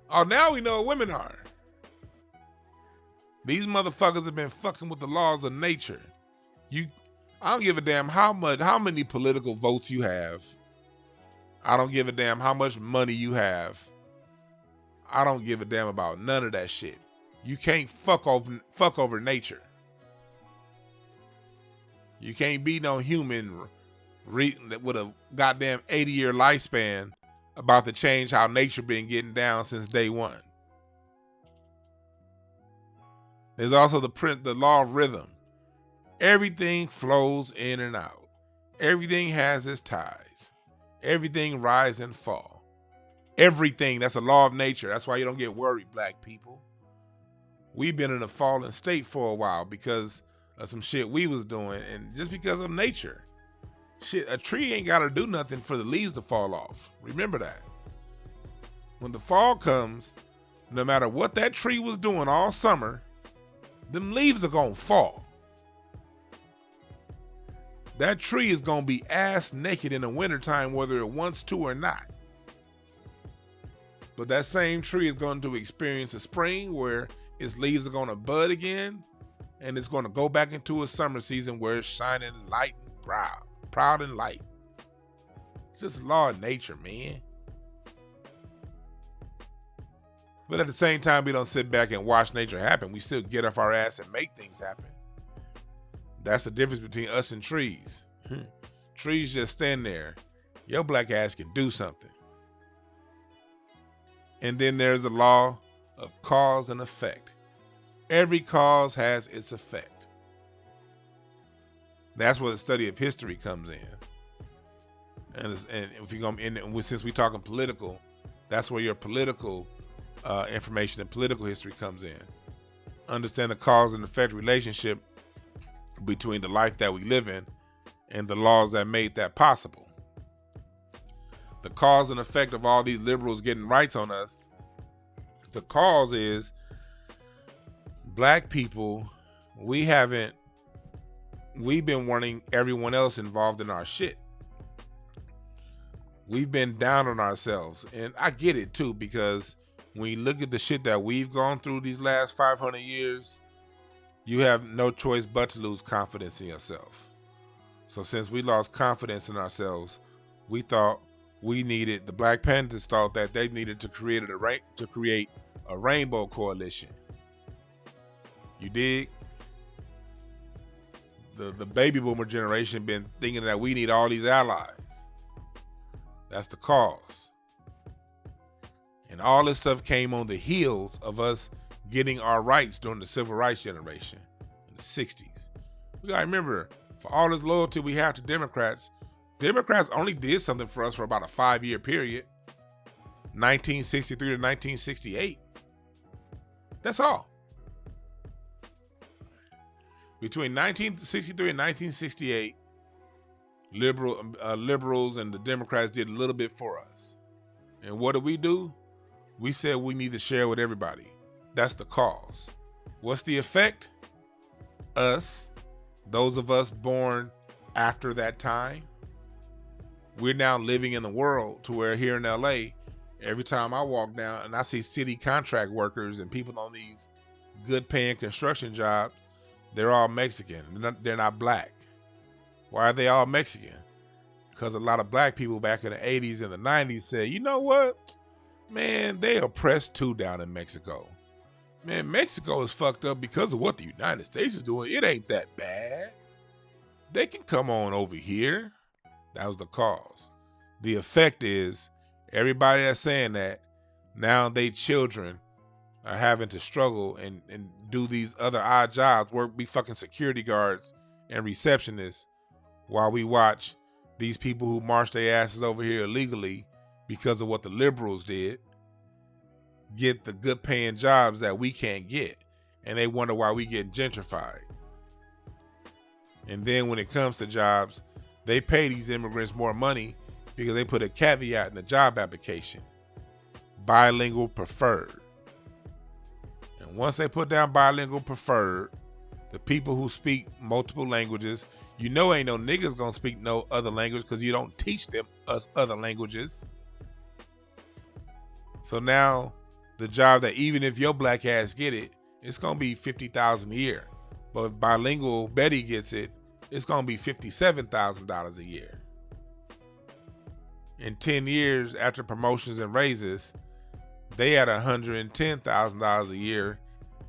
Oh, now we know what women are. These motherfuckers have been fucking with the laws of nature. I don't give a damn how many political votes you have. I don't give a damn how much money you have. I don't give a damn about none of that shit. You can't fuck over nature. You can't be no human with a goddamn 80-year lifespan about to change how nature been getting down since day one. There's also the law of rhythm. Everything flows in and out. Everything has its tides. Everything rise and fall. Everything, that's a law of nature. That's why you don't get worried, black people. We've been in a fallen state for a while because of some shit we was doing, and just because of nature. Shit, a tree ain't gotta do nothing for the leaves to fall off. Remember that. When the fall comes, no matter what that tree was doing all summer, them leaves are gonna fall. That tree is gonna be ass naked in the wintertime, whether it wants to or not. But that same tree is going to experience a spring where its leaves are gonna bud again, and it's gonna go back into a summer season where it's shining light and proud and light. It's just law of nature, man. But at the same time, we don't sit back and watch nature happen. We still get off our ass and make things happen. That's the difference between us and trees. Trees just stand there. Your black ass can do something. And then there's the law of cause and effect. Every cause has its effect. That's where the study of history comes in. And if you go in, since we're talking political, that's where your political information and political history comes in. Understand the cause and effect relationship between the life that we live in and the laws that made that possible. The cause and effect of all these liberals getting rights on us, the cause is black people, we've been wanting everyone else involved in our shit. We've been down on ourselves. And I get it too, because when you look at the shit that we've gone through these last 500 years, you have no choice but to lose confidence in yourself. So since we lost confidence in ourselves, we thought the Black Panthers thought that they needed to create a rainbow coalition. You dig? The baby boomer generation been thinking that we need all these allies. That's the cause. And all this stuff came on the heels of us getting our rights during the civil rights generation in the 60s. We gotta remember, for all this loyalty we have to Democrats only did something for us for about a 5-year period, 1963 to 1968. That's all. Between 1963 and 1968, liberals and the Democrats did a little bit for us. And what do? We said we need to share with everybody. That's the cause. What's the effect? Us, those of us born after that time, we're now living in the world to where here in LA, every time I walk down and I see city contract workers and people on these good paying construction jobs, they're all Mexican. They're not black. Why are they all Mexican? Because a lot of black people back in the 80s and the 90s said, you know what? Man, they oppressed too down in Mexico. Man, Mexico is fucked up because of what the United States is doing. It ain't that bad. They can come on over here. That was the cause. the effect is everybody that's saying that, now they children are having to struggle and do these other odd jobs, be fucking security guards and receptionists, while we watch these people who march their asses over here illegally because of what the liberals did get the good paying jobs that we can't get. And they wonder why we get gentrified. And then when it comes to jobs, they pay these immigrants more money because they put a caveat in the job application: bilingual preferred. And once they put down bilingual preferred, the people who speak multiple languages, you know ain't no niggas gonna speak no other language because you don't teach them us other languages. So now the job that even if your black ass get it, it's gonna be $50,000 a year. But if bilingual Betty gets it, it's gonna be $57,000 a year. In 10 years after promotions and raises, they at $110,000 a year,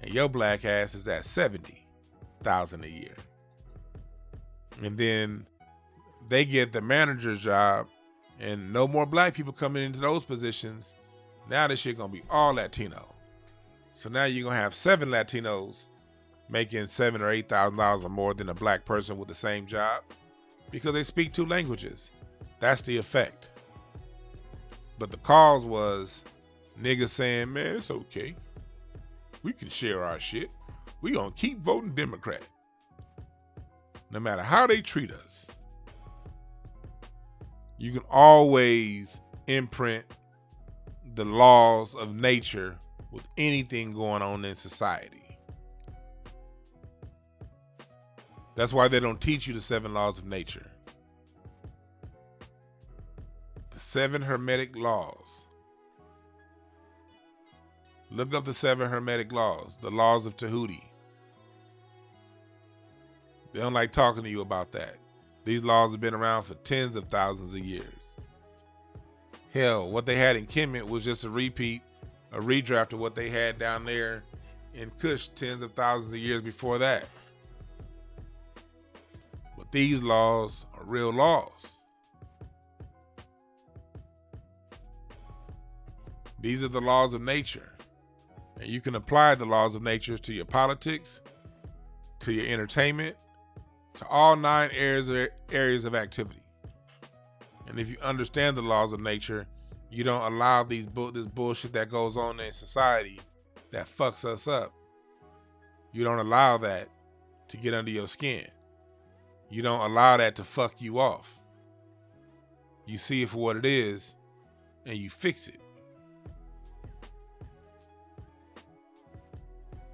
and your black ass is at $70,000 a year. And then they get the manager's job, and no more black people coming into those positions. Now this shit gonna be all Latino. So now you're gonna have 7 Latinos making $7,000 or $8,000 or more than a black person with the same job because they speak 2 languages. That's the effect. But the cause was niggas saying, man, it's okay. We can share our shit. We gonna keep voting Democrat, no matter how they treat us. You can always imprint the laws of nature with anything going on in society. That's why they don't teach you the 7 laws of nature. The 7 Hermetic laws. Look up the 7 Hermetic laws, the laws of Tahuti. They don't like talking to you about that. These laws have been around for tens of thousands of years. Hell, what they had in Kemet was just a repeat, a redraft of what they had down there in Kush tens of thousands of years before that. But these laws are real laws. These are the laws of nature. And you can apply the laws of nature to your politics, to your entertainment, to all 9 areas of activity. And if you understand the laws of nature, you don't allow this bullshit that goes on in society that fucks us up. You don't allow that to get under your skin. You don't allow that to fuck you off. You see it for what it is, and you fix it.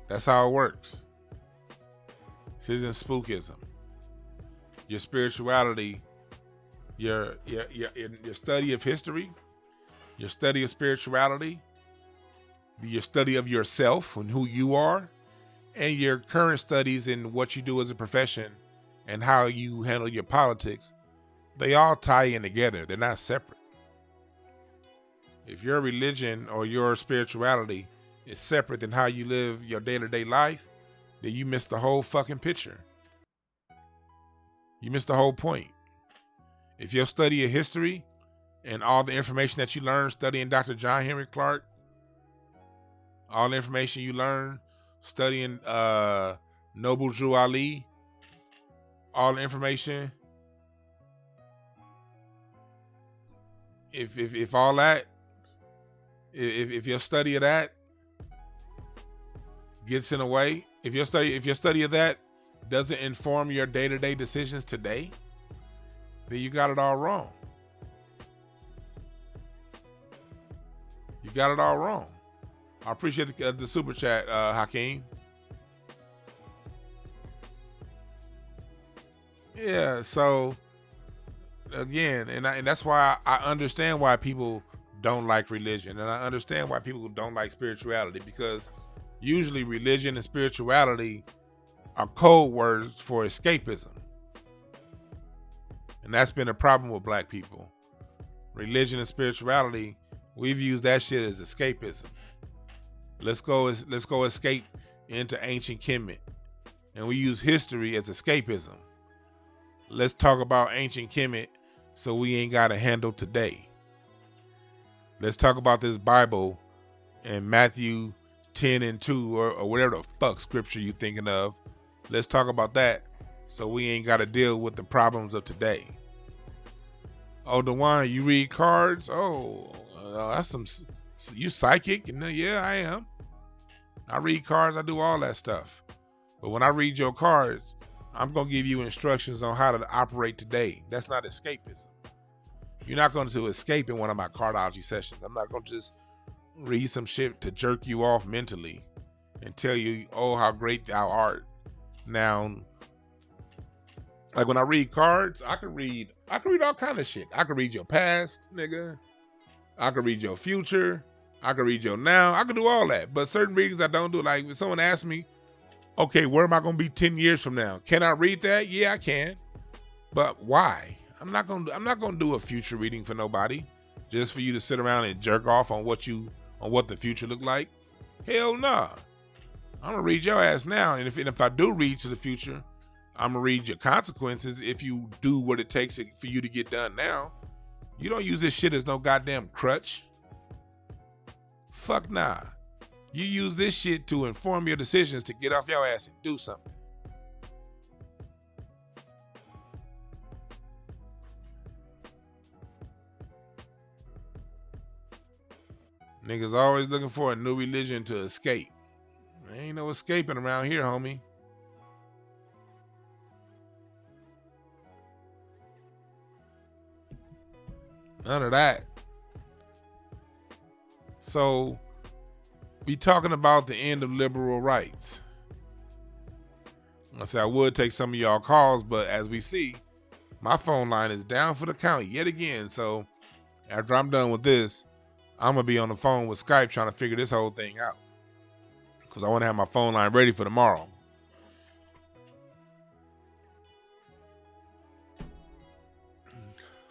That's how it works. This isn't spookism. Your spirituality, your study of history, your study of spirituality, your study of yourself and who you are, and your current studies in what you do as a profession and how you handle your politics, they all tie in together. They're not separate. If your religion or your spirituality is separate than how you live your day-to-day life, then you miss the whole fucking picture. You missed the whole point. If your study of history and all the information that you learn studying Dr. John Henry Clark, all the information you learn studying Noble Drew Ali, all the information, if all that, if your study of that gets in the way, if your study of that doesn't inform your day-to-day decisions today, then you got it all wrong. You got it all wrong. I appreciate the super chat, Hakeem. Yeah, so again, and that's why I understand why people don't like religion, and I understand why people don't like spirituality, because usually religion and spirituality are code words for escapism. And that's been a problem with black people. Religion and spirituality, we've used that shit as escapism. Let's go escape into ancient Kemet. And we use history as escapism. Let's talk about ancient Kemet so we ain't got to handle today. Let's talk about this Bible in Matthew 10:2 or whatever the fuck scripture you thinking of. Let's talk about that so we ain't got to deal with the problems of today. Oh, DeJuan, you read cards? Oh, that's some. You psychic? Yeah, I am. I read cards. I do all that stuff. But when I read your cards, I'm going to give you instructions on how to operate today. That's not escapism. You're not going to escape in one of my cardology sessions. I'm not going to just read some shit to jerk you off mentally and tell you, oh, how great thou art. Now, like when I read cards, I can read all kind of shit. I can read your past, nigga. I can read your future. I can read your now. I can do all that. But certain readings I don't do. Like if someone asks me, okay, where am I going to be 10 years from now? Can I read that? Yeah, I can. But why? I'm not going to do a future reading for nobody just for you to sit around and jerk off on what the future look like. Hell nah. I'm going to read your ass now. And if I do read to the future, I'm going to read your consequences if you do what it takes for you to get done now. You don't use this shit as no goddamn crutch. Fuck nah. You use this shit to inform your decisions to get off your ass and do something. Niggas always looking for a new religion to escape. There ain't no escaping around here, homie. None of that. So, we talking about the end of liberal rights. I say I would take some of y'all calls, but as we see, my phone line is down for the count yet again. So, after I'm done with this, I'm going to be on the phone with Skype trying to figure this whole thing out. Because I want to have my phone line ready for tomorrow.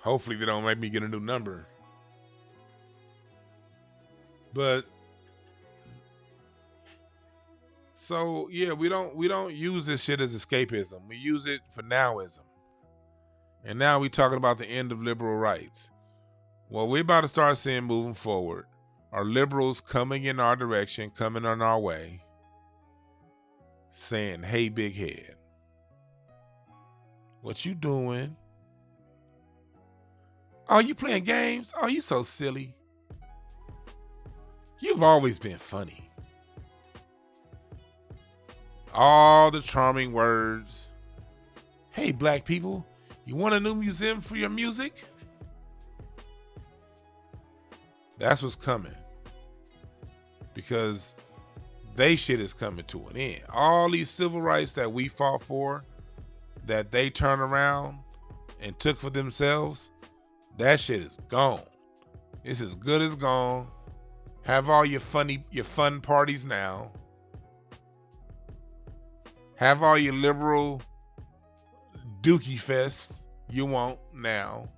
Hopefully they don't make me get a new number. But so yeah, we don't use this shit as escapism. We use it for nowism. And now we talking about the end of liberal rights. What we're about to start seeing moving forward are liberals coming in our direction, coming on our way, saying, hey, big head, what you doing? Oh, you playing games? Oh, you so silly. You've always been funny. All the charming words. Hey, black people, you want a new museum for your music? That's what's coming. Because they shit is coming to an end. All these civil rights that we fought for, that they turned around and took for themselves, that shit is gone. It's as good as gone. Have all your fun parties now. Have all your liberal dookie fests you want now.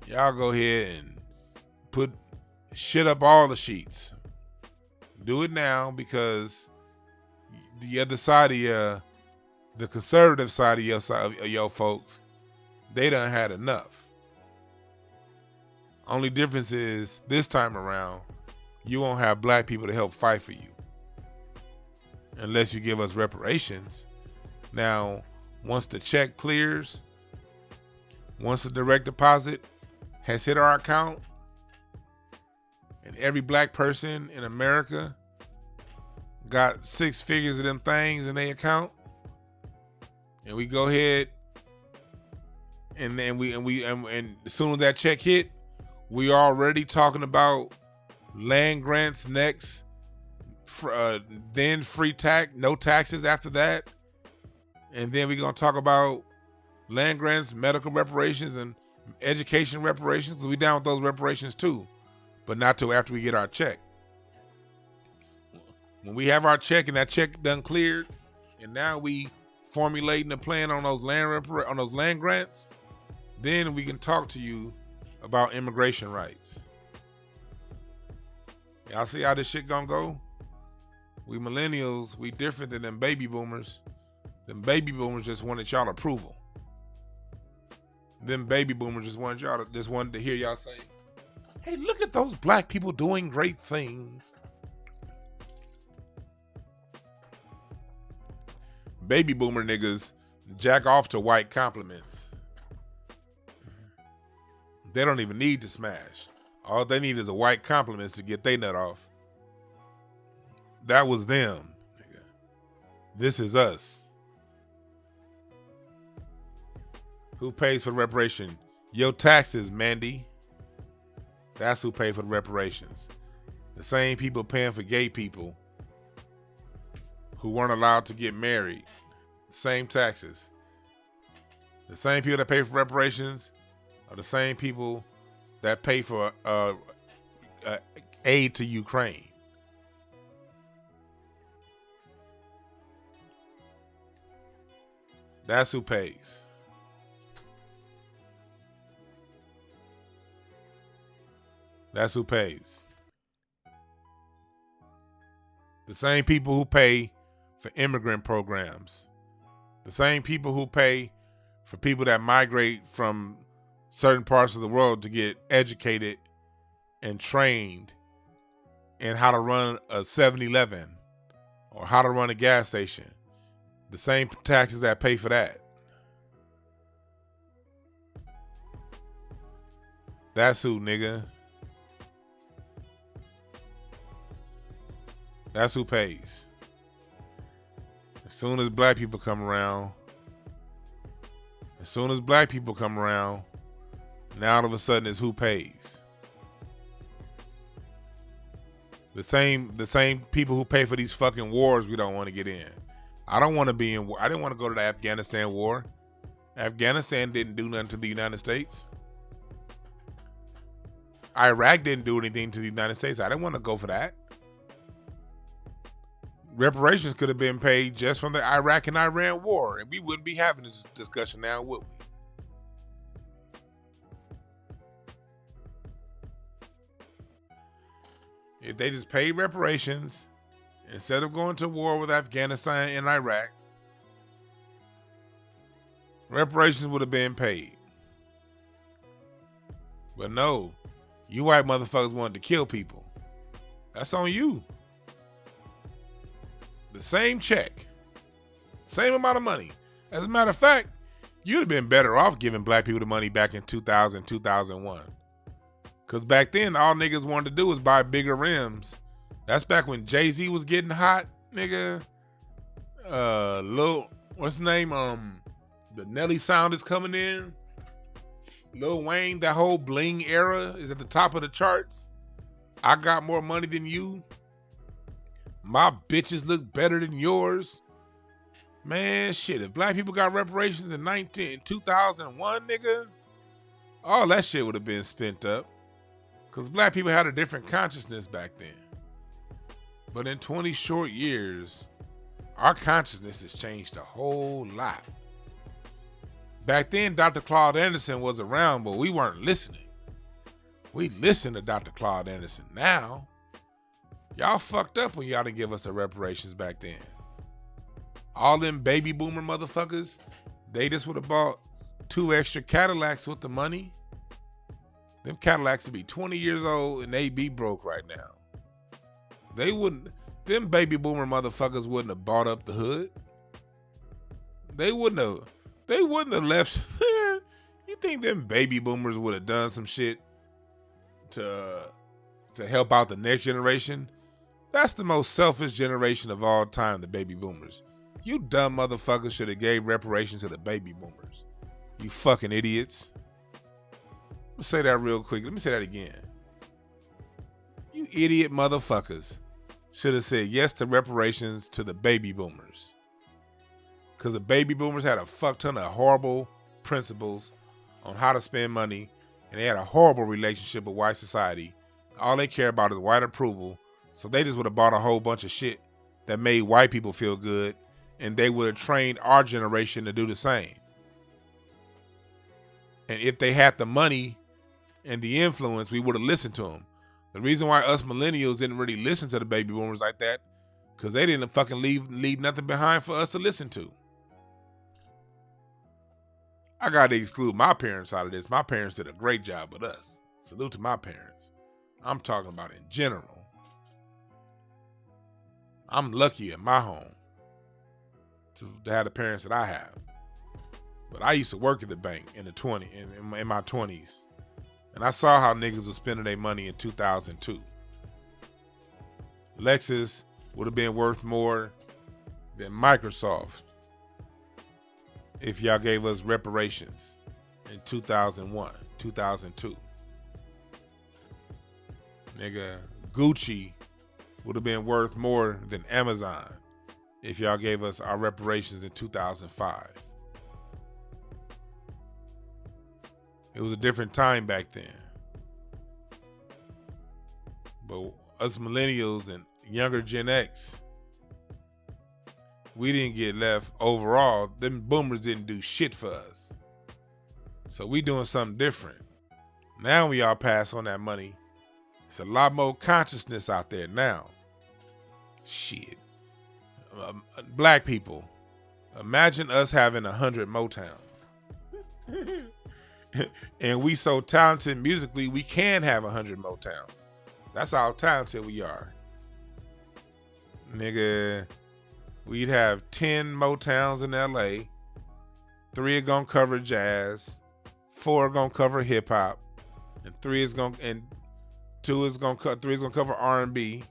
Y'all go ahead and put shit up all the sheets. Do it now, because the other side of the conservative side of your folks, they done had enough. Only difference is this time around, you won't have black people to help fight for you unless you give us reparations. Now, once the check clears, once the direct deposit has hit our account, and every black person in America got 6 figures of them things in their account, and we go ahead and as soon as that check hit, we already talking about land grants next, then free tax, no taxes after that, and then we're gonna talk about land grants, medical reparations, and education reparations. We down with those reparations too, but not till after we get our check. When we have our check and that check done cleared, and now we formulating a plan on those land grants, then we can talk to you about immigration rights. Y'all see how this shit gonna go? We millennials, we different than them baby boomers. Them baby boomers just wanted y'all approval. Them baby boomers just wanted to hear y'all say, hey, look at those black people doing great things. Baby boomer niggas jack off to white compliments. They don't even need to smash. All they need is a white compliments to get their nut off. That was them. Nigga. This is us. Who pays for reparation? Your taxes, Mandy. That's who paid for the reparations. The same people paying for gay people who weren't allowed to get married. Same taxes. The same people that pay for reparations are the same people that pay for aid to Ukraine. That's who pays. That's who pays. The same people who pay for immigrant programs. The same people who pay for people that migrate from certain parts of the world to get educated and trained in how to run a 7-Eleven or how to run a gas station. The same taxes that pay for that. That's who, nigga. That's who pays. As soon as black people come around, now all of a sudden it's who pays. The same people who pay for these fucking wars we don't want to get in. I don't want to be in war. I didn't want to go to the Afghanistan war. Afghanistan didn't do nothing to the United States. Iraq didn't do anything to the United States. I didn't want to go for that. Reparations could have been paid just from the Iraq and Iran war, and we wouldn't be having this discussion now, would we? If they just paid reparations instead of going to war with Afghanistan and Iraq, reparations would have been paid. But no, you white motherfuckers wanted to kill people. That's on you. The same check, same amount of money. As a matter of fact, you'd have been better off giving black people the money back in 2000, 2001. Because back then, all niggas wanted to do was buy bigger rims. That's back when Jay-Z was getting hot, nigga. What's his name? The Nelly sound is coming in. Lil Wayne, that whole bling era is at the top of the charts. I got more money than you. My bitches look better than yours. Man, shit, if black people got reparations in 2001, nigga, all that shit would have been spent up. Because black people had a different consciousness back then. But in 20 short years, our consciousness has changed a whole lot. Back then, Dr. Claude Anderson was around, but we weren't listening. We listened to Dr. Claude Anderson. Now, y'all fucked up when y'all didn't give us the reparations back then. All them baby boomer motherfuckers, they just would have bought 2 extra Cadillacs with the money. Them Cadillacs would be 20 years old and they be broke right now. Them baby boomer motherfuckers wouldn't have bought up the hood. They wouldn't have left. You think them baby boomers would have done some shit to help out the next generation? That's the most selfish generation of all time, the baby boomers. You dumb motherfuckers should have gave reparations to the baby boomers. You fucking idiots. Let me say that real quick. Let me say that again. You idiot motherfuckers should have said yes to reparations to the baby boomers. Because the baby boomers had a fuck ton of horrible principles on how to spend money, and they had a horrible relationship with white society. All they care about is white approval, so they just would have bought a whole bunch of shit that made white people feel good, and they would have trained our generation to do the same. And if they had the money and the influence, we would have listened to them. The reason why us millennials didn't really listen to the baby boomers like that, because they didn't fucking leave nothing behind for us to listen to. I got to exclude my parents out of this. My parents did a great job with us. Salute to my parents. I'm talking about in general. I'm lucky in my home to have the parents that I have. But I used to work at the bank in my 20s. And I saw how niggas was spending their money in 2002. Lexus would have been worth more than Microsoft if y'all gave us reparations in 2001, 2002. Nigga, Gucci would have been worth more than Amazon if y'all gave us our reparations in 2005. It was a different time back then. But us millennials and younger Gen X, we didn't get left overall. Them boomers didn't do shit for us. So we doing something different. Now we all pass on that money. It's a lot more consciousness out there now. Shit. Black people, imagine us having 100 Motowns. And we so talented musically, we can have 100 Motowns. That's how talented we are. Nigga, we'd have 10 Motowns in LA. 3 are gonna cover jazz, 4 are gonna cover hip hop, and 3 is gonna cover R&B.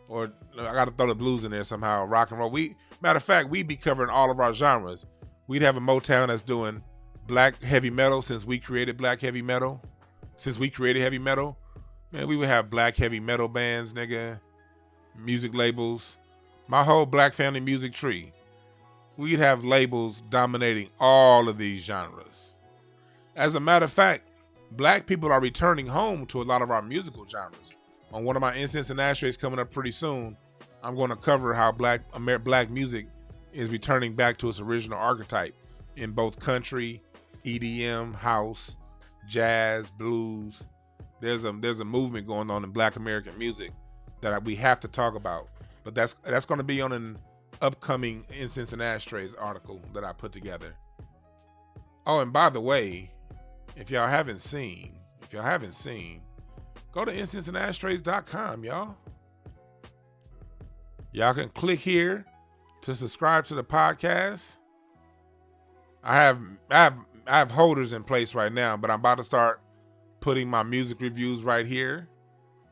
Or I gotta throw the blues in there somehow, rock and roll. Matter of fact, we'd be covering all of our genres. We'd have a Motown that's doing black heavy metal since we created heavy metal. Man, we would have black heavy metal bands, nigga, music labels, my whole black family music tree. We'd have labels dominating all of these genres. As a matter of fact, black people are returning home to a lot of our musical genres. On one of my Incense and Ashtrays coming up pretty soon, I'm going to cover how black music is returning back to its original archetype in both country, EDM, house, jazz, blues. There's a movement going on in black American music that we have to talk about. But that's going to be on an upcoming Incense and Ashtrays article that I put together. Oh, and by the way, if y'all haven't seen, go to incenseandashtrays.com, y'all. Y'all can click here to subscribe to the podcast. I have holders in place right now, but I'm about to start putting my music reviews right here.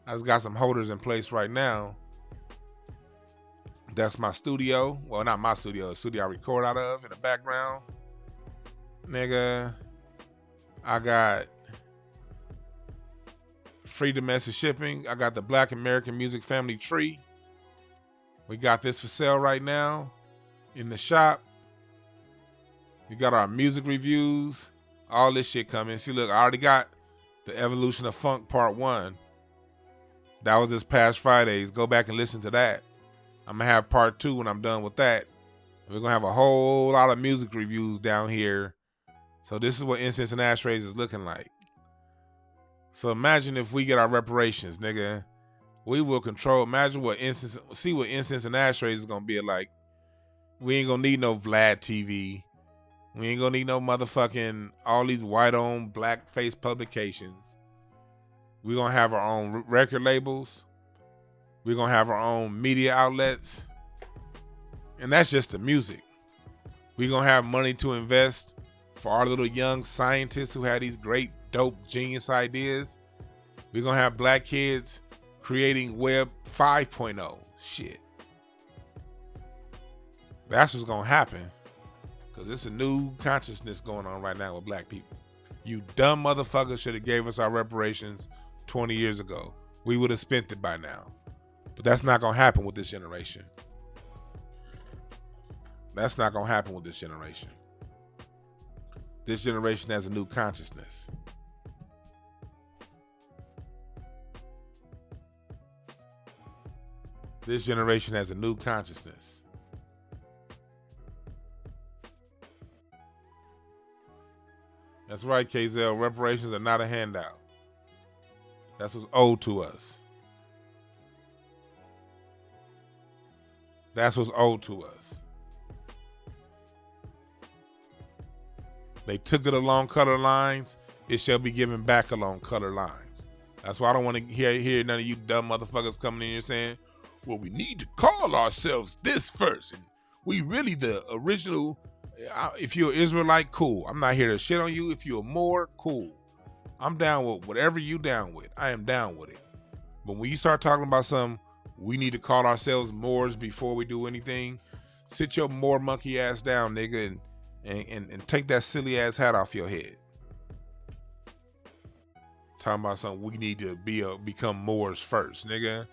I just got some holders in place right now. That's my studio. Well, not my studio, the studio I record out of in the background. Nigga, I got free domestic shipping. I got the Black American Music Family Tree. We got this for sale right now in the shop. We got our music reviews. All this shit coming. See, look, I already got the Evolution of Funk Part 1. That was this past Fridays. Go back and listen to that. I'm going to have Part 2 when I'm done with that. We're going to have a whole lot of music reviews down here. So this is what Incense and Ashtrays is looking like. So imagine if we get our reparations, nigga. We will control. Imagine what Incense and Ashtrays is going to be like. We ain't going to need no Vlad TV. We ain't going to need no motherfucking all these white-owned black-face publications. We're going to have our own record labels. We're going to have our own media outlets. And that's just the music. We're going to have money to invest for our little young scientists who had these great, dope, genius ideas. We're going to have black kids creating Web 5.0 shit. That's what's going to happen. Because it's a new consciousness going on right now with black people. You dumb motherfuckers should have gave us our reparations 20 years ago. We would have spent it by now. But that's not going to happen with this generation. That's not going to happen with this generation. This generation has a new consciousness. This generation has a new consciousness. That's right, KZL. Reparations are not a handout. That's what's owed to us. That's what's owed to us. They took it along color lines. It shall be given back along color lines. That's why I don't want to hear none of you dumb motherfuckers coming in here saying, well, we need to call ourselves this first. And we really the original. If you're an Israelite, cool. I'm not here to shit on you. If you're more, cool. I'm down with whatever you down with. I am down with it. But when you start talking about something, we need to call ourselves Moors before we do anything, sit your Moor monkey ass down, nigga, and take that silly ass hat off your head. Talking about something we need to become Moors first, nigga.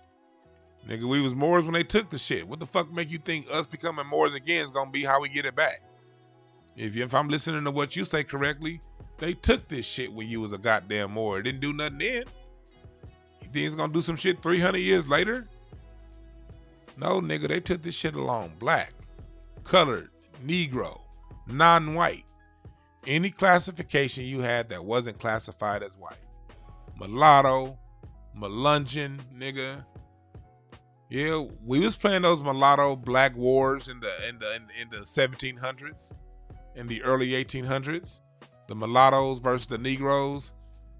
Nigga, we was Moors when they took the shit. What the fuck make you think us becoming Moors again is gonna be how we get it back? If I'm listening to what you say correctly, they took this shit when you was a goddamn Moor. It didn't do nothing then. You think it's gonna do some shit 300 years later? No, nigga, they took this shit along. Black, colored, Negro, non-white. Any classification you had that wasn't classified as white. Mulatto, Melungeon, nigga. Yeah, we was playing those mulatto black wars in the 1700s, in the early 1800s. The mulattoes versus the Negroes.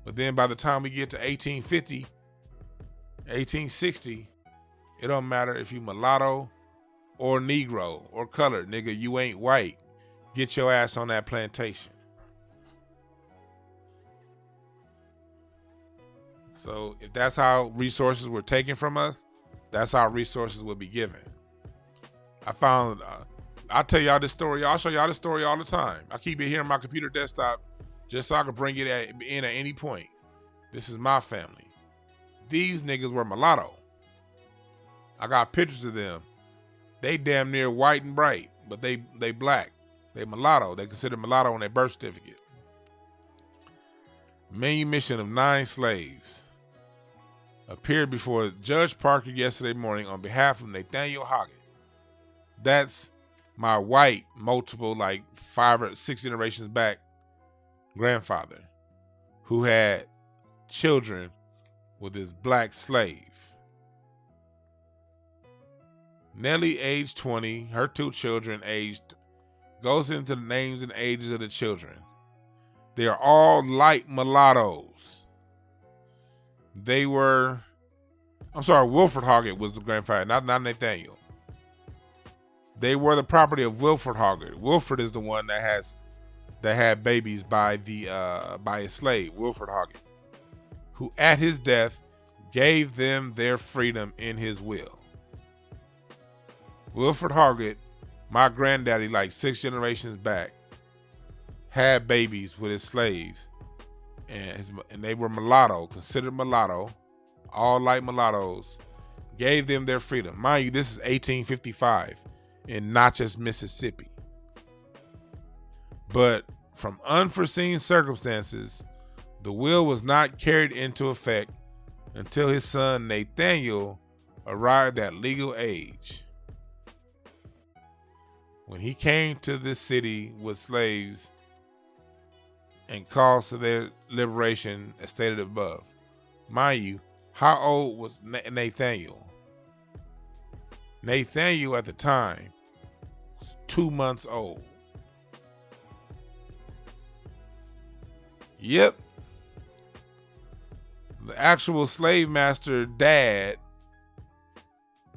But then by the time we get to 1850, 1860, it don't matter if you mulatto or Negro or colored, nigga, you ain't white. Get your ass on that plantation. So if that's how resources were taken from us, that's how resources will be given. I found, I'll tell y'all this story. I'll show y'all this story all the time. I keep it here on my computer desktop just so I can bring it in at any point. This is my family. These niggas were mulatto. I got pictures of them. They damn near white and bright, but they black. They mulatto. They consider mulatto on their birth certificate. Manumission of 9 slaves appeared before Judge Parker yesterday morning on behalf of Nathaniel Hoggett. That's my white, multiple, like 5 or 6 generations back grandfather who had children with his black slave. Nellie, age 20, her 2 children aged, goes into the names and ages of the children. They are all light mulattoes. They were, Wilford Hoggett was the grandfather, not Nathaniel. They were the property of Wilford Hoggett. Wilford is the one that had babies by his slave, Wilford Hoggett, who at his death gave them their freedom in his will. Wilford Hoggett, my granddaddy, like 6 generations back, had babies with his slaves, and they were mulatto, considered mulatto, all light mulattoes, gave them their freedom. Mind you, this is 1855 in Natchez, Mississippi. But from unforeseen circumstances, the will was not carried into effect until his son Nathaniel arrived at legal age. When he came to this city with slaves and calls to their liberation as stated above. Mind you, how old was Nathaniel? Nathaniel at the time was 2 months old. Yep. The actual slave master dad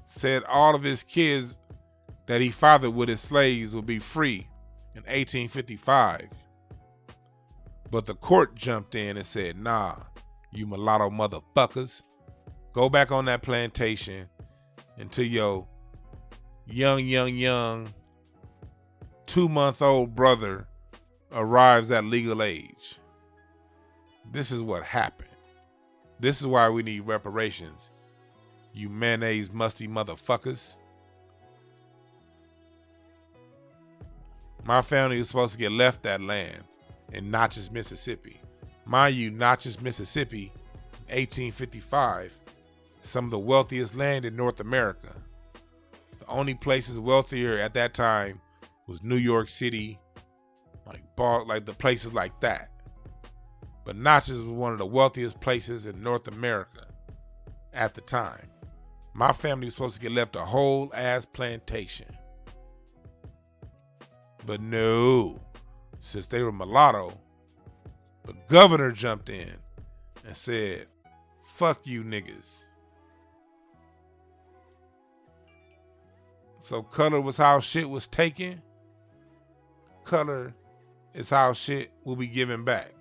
said all of his kids that he fathered with his slaves would be free in 1855. But the court jumped in and said, nah, you mulatto motherfuckers, go back on that plantation until your young 2-month-old brother arrives at legal age. This is what happened. This is why we need reparations, you mayonnaise musty motherfuckers. My family was supposed to get left that land in Natchez, Mississippi. Mind you, Natchez, Mississippi, 1855, some of the wealthiest land in North America. The only places wealthier at that time was New York City, like the places like that. But Natchez was one of the wealthiest places in North America at the time. My family was supposed to get left a whole ass plantation. But no, since they were mulatto, the governor jumped in and said, fuck you niggas. So color was how shit was taken. Color is how shit will be given back.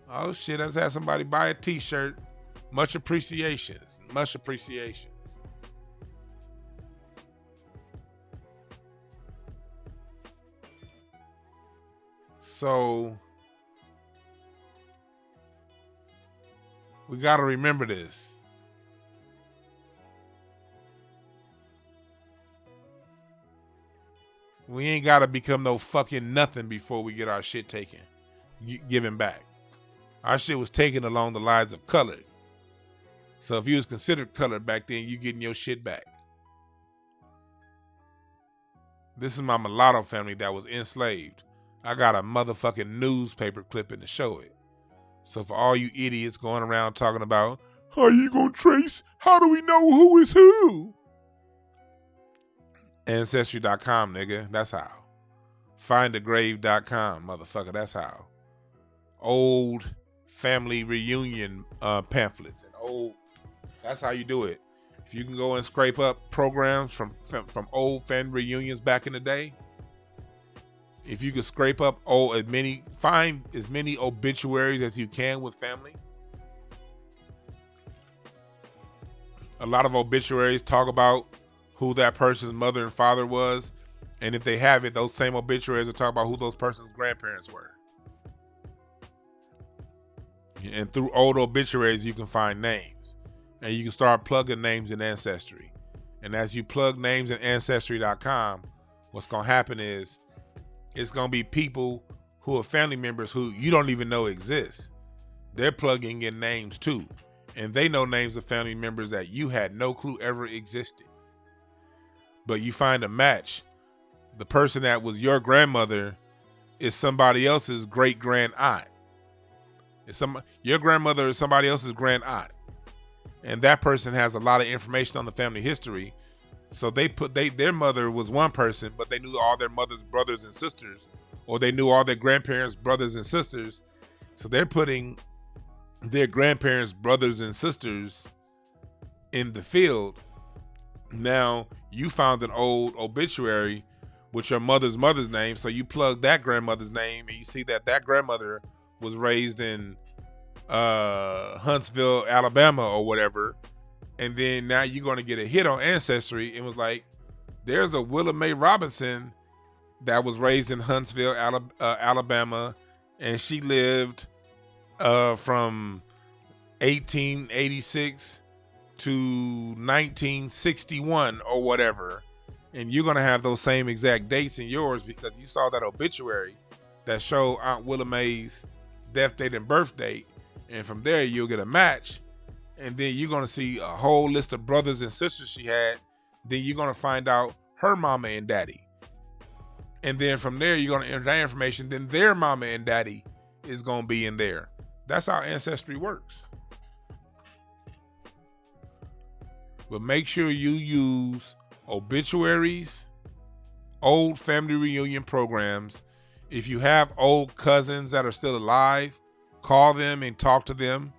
Oh shit, I just had somebody buy a t-shirt. Much appreciations. Much appreciations. So we got to remember this. We ain't got to become no fucking nothing before we get our shit taken, given back. Our shit was taken along the lines of color. So if you was considered colored back then, you getting your shit back. This is my mulatto family that was enslaved. I got a motherfucking newspaper clipping to show it. So for all you idiots going around talking about, how you gonna trace? How do we know who is who? Ancestry.com, nigga. That's how. Findagrave.com, motherfucker. That's how. Old family reunion pamphlets and old. That's how you do it. If you can go and scrape up programs from old family reunions back in the day. If you can scrape up find as many obituaries as you can with family. A lot of obituaries talk about who that person's mother and father was. And if they have it, those same obituaries will talk about who those person's grandparents were. And through old obituaries, you can find names. And you can start plugging names in Ancestry. And as you plug names in Ancestry.com, what's going to happen is it's going to be people who are family members who you don't even know exist. They're plugging in names too. And they know names of family members that you had no clue ever existed. But you find a match. The person that was your grandmother is somebody else's great-grand aunt. Your grandmother is somebody else's grand aunt. And that person has a lot of information on the family history. So their mother was one person, but they knew all their mother's brothers and sisters, or they knew all their grandparents' brothers and sisters. So they're putting their grandparents' brothers and sisters in the field. Now you found an old obituary with your mother's name. So you plug that grandmother's name and you see that grandmother was raised in Huntsville, Alabama or whatever. And then now you're going to get a hit on Ancestry. It was like, there's a Willa Mae Robinson that was raised in Huntsville, Alabama. And she lived from 1886 to 1961 or whatever. And you're going to have those same exact dates in yours because you saw that obituary that showed Aunt Willa Mae's death date and birth date. And from there, you'll get a match. And then you're going to see a whole list of brothers and sisters she had. Then you're going to find out her mama and daddy. And then from there, you're going to enter that information. Then their mama and daddy is going to be in there. That's how Ancestry works. But make sure you use obituaries, old family reunion programs. If you have old cousins that are still alive, call them and talk to them.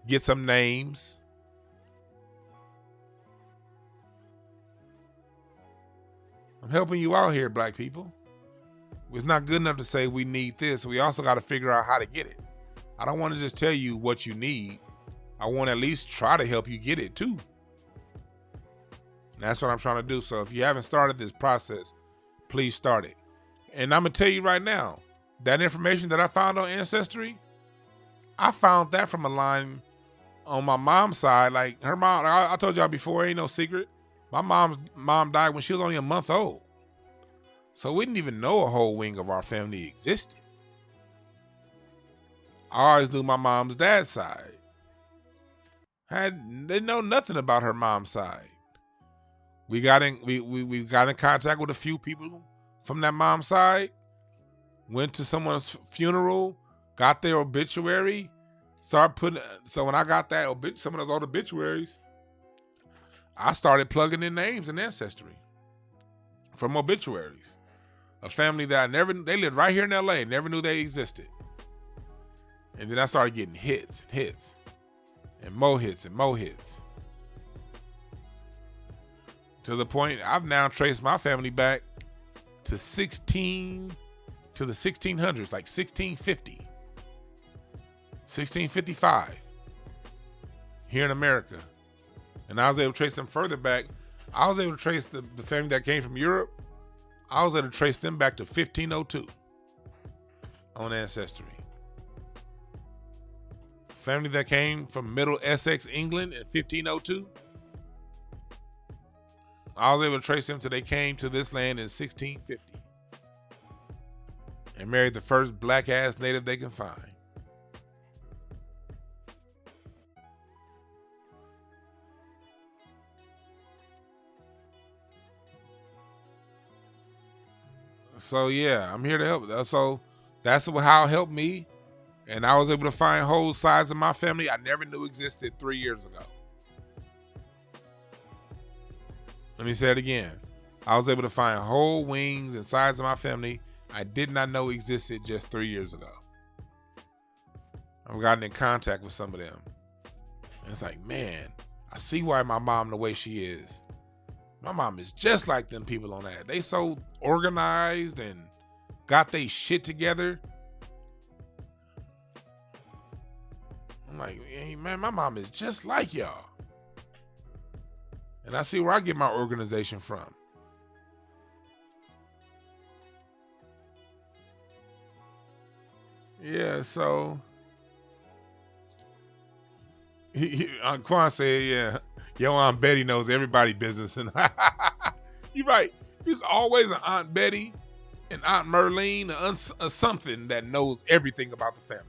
Get some names. I'm helping you out here, black people. It's not good enough to say we need this. We also got to figure out how to get it. I don't want to just tell you what you need. I want to at least try to help you get it too. And that's what I'm trying to do. So if you haven't started this process, please start it. And I'm going to tell you right now, that information that I found on Ancestry, I found that from a line on my mom's side. Like her mom, I told y'all before, ain't no secret. My mom's mom died when she was only a month old. So we didn't even know a whole wing of our family existed. I always knew my mom's dad's side. They know nothing about her mom's side. We got in contact with a few people from that mom's side. Went to someone's funeral, got their obituary. So when I got some of those old obituaries, I started plugging in names in Ancestry from obituaries. A family that they lived right here in LA, never knew they existed. And then I started getting hits and hits and more hits and more hits. To the point I've now traced my family back to the 1600s, like 1650, 1655 here in America. And I was able to trace them further back. I was able to trace the family that came from Europe. I was able to trace them back to 1502 on Ancestry. Family that came from Middle Essex, England in 1502. I was able to trace them till they came to this land in 1650 and married the first black-ass native they can find. So yeah, I'm here to help. So that's how it helped me. And I was able to find whole sides of my family I never knew existed 3 years ago. Let me say it again. I was able to find whole wings and sides of my family I did not know existed just 3 years ago. I've gotten in contact with some of them. And it's like, man, I see why my mom the way she is. My mom is just like them people on that. They so organized and got they shit together. I'm like, hey, man, my mom is just like y'all. And I see where I get my organization from. Yeah, so Quan said, yeah, your Aunt Betty knows everybody's business. And you're right. There's always an Aunt Betty, an Aunt Merlene, or something that knows everything about the family.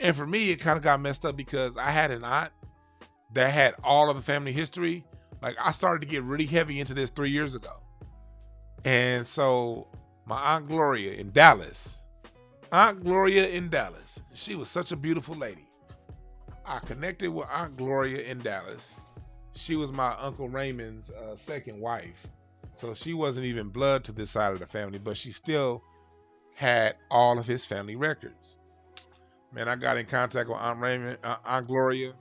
And for me, it kind of got messed up because I had an aunt that had all of the family history. Like, I started to get really heavy into this 3 years ago. And so my Aunt Gloria in Dallas, she was such a beautiful lady. I connected with Aunt Gloria in Dallas. She was my Uncle Raymond's second wife. So she wasn't even blood to this side of the family, but she still had all of his family records. Man, I got in contact with Aunt Gloria.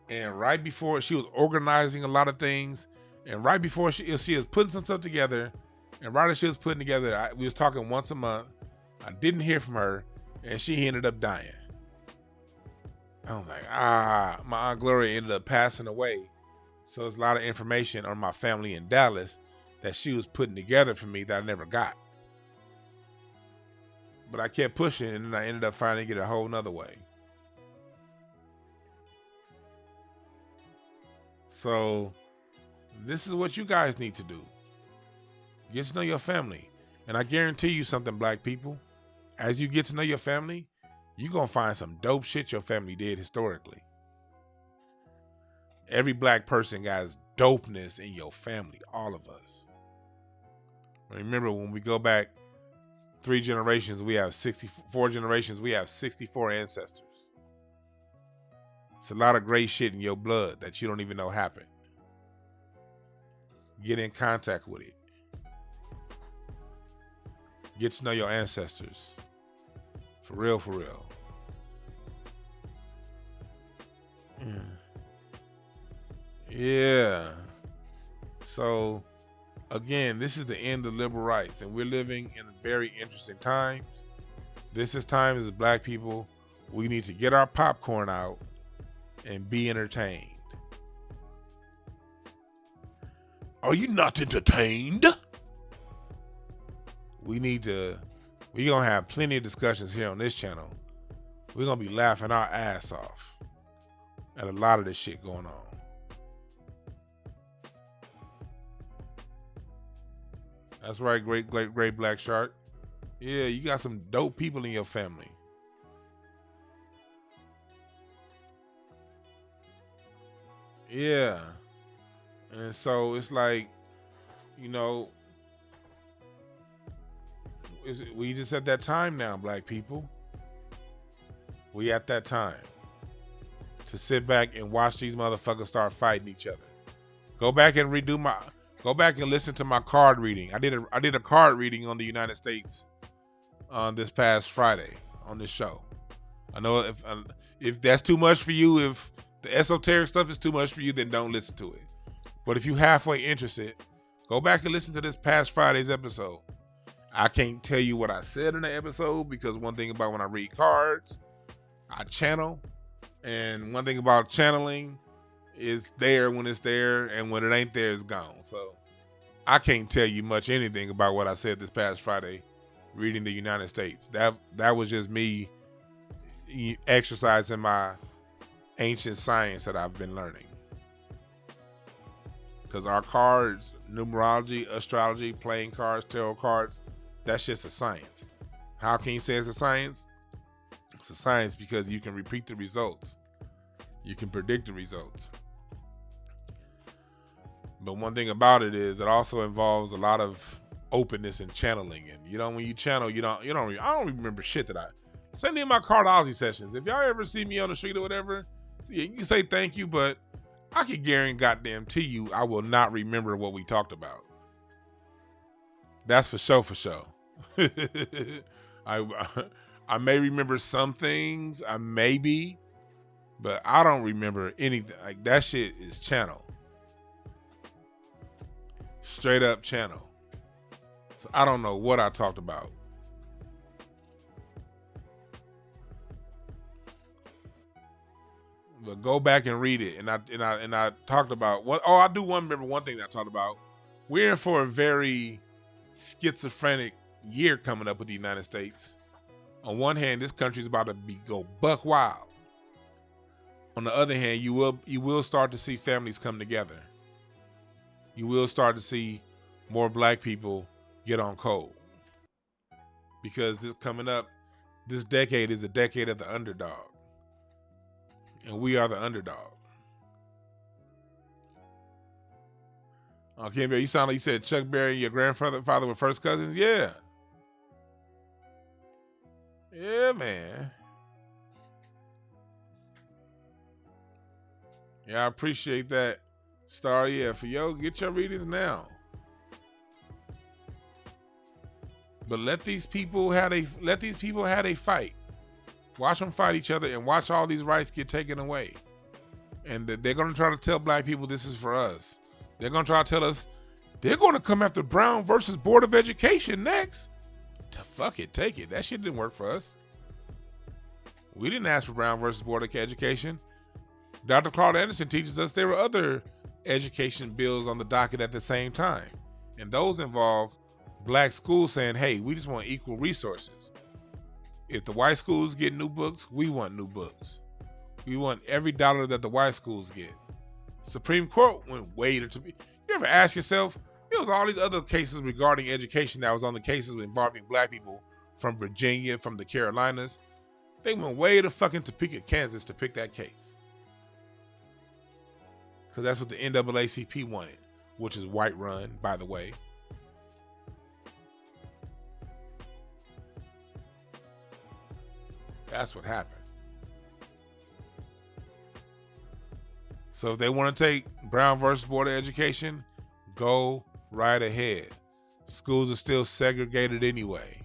And right before, she was organizing a lot of things. And right before she was putting some stuff together. And right as she was putting together, we was talking once a month. I didn't hear from her. And she ended up dying. I was like, my Aunt Gloria ended up passing away. So there's a lot of information on my family in Dallas that she was putting together for me that I never got. But I kept pushing, and then I ended up finding it a whole nother way. So this is what you guys need to do. Get to know your family. And I guarantee you something, black people. As you get to know your family, you're going to find some dope shit your family did historically. Every black person got dopeness in your family, all of us. Remember, when we go back 3 generations, we have 64 generations, we have 64 ancestors. It's a lot of great shit in your blood that you don't even know happened. Get in contact with it. Get to know your ancestors. For real, for real. Yeah. So, again, this is the end of liberal rights, and we're living in very interesting times. This is times as black people, we need to get our popcorn out and be entertained. Are you not entertained? We're gonna have plenty of discussions here on this channel. We're gonna be laughing our ass off at a lot of this shit going on. That's right, great black shark. Yeah, you got some dope people in your family. Yeah. And so it's like, you know, we just at that time now, black people. We at that time to sit back and watch these motherfuckers start fighting each other. Go back and redo Go back and listen to my card reading. I did a card reading on the United States on this past Friday on this show. I know if that's too much for you, if the esoteric stuff is too much for you, then don't listen to it. But if you halfway interested, go back and listen to this past Friday's episode. I can't tell you what I said in the episode because one thing about when I read cards, I channel. And one thing about channeling is there when it's there, and when it ain't there, it's gone. So I can't tell you much anything about what I said this past Friday reading the United States. That was just me exercising my ancient science that I've been learning. Because our cards, numerology, astrology, playing cards, tarot cards, that's just a science. How can you say it's a science? It's a science because you can repeat the results. You can predict the results. But one thing about it is it also involves a lot of openness and channeling. And when you channel, I don't remember shit that I send in my cardology sessions. If y'all ever see me on the street or whatever, you can say thank you, but I can guarantee you I will not remember what we talked about. That's for sure. I may remember some things, but I don't remember anything. Like, that shit is channel. Straight up channel. So I don't know what I talked about. But go back and read it. And I talked about what. Oh, I do remember one thing that I talked about. We're in for a very schizophrenic year coming up with the United States. On one hand, this country is about to go buck wild. On the other hand, you will start to see families come together. You will start to see more black people get on code. Because this decade is a decade of the underdog. And we are the underdog. Okay, you sound like you said Chuck Berry and your grandfather were first cousins? Yeah. Yeah, man. Yeah, I appreciate that, Star. Yeah, for get your readings now. But let these people have a fight. Watch them fight each other and watch all these rights get taken away. And they're going to try to tell black people this is for us. They're going to try to tell us they're going to come after Brown versus Board of Education next. Fuck it, take it. That shit didn't work for us. We didn't ask for Brown versus Board of Education. Dr. Claude Anderson teaches us there were other education bills on the docket at the same time. And those involve black schools saying, hey, we just want equal resources. If the white schools get new books, we want new books. We want every dollar that the white schools get. Supreme Court went way to me. You ever ask yourself, there was all these other cases regarding education that was on the cases involving black people from Virginia, from the Carolinas. They went way to fucking Topeka, Kansas to pick that case. Because that's what the NAACP wanted, which is white run, by the way. That's what happened. So if they want to take Brown versus Board of Education, go right ahead. Schools are still segregated anyway.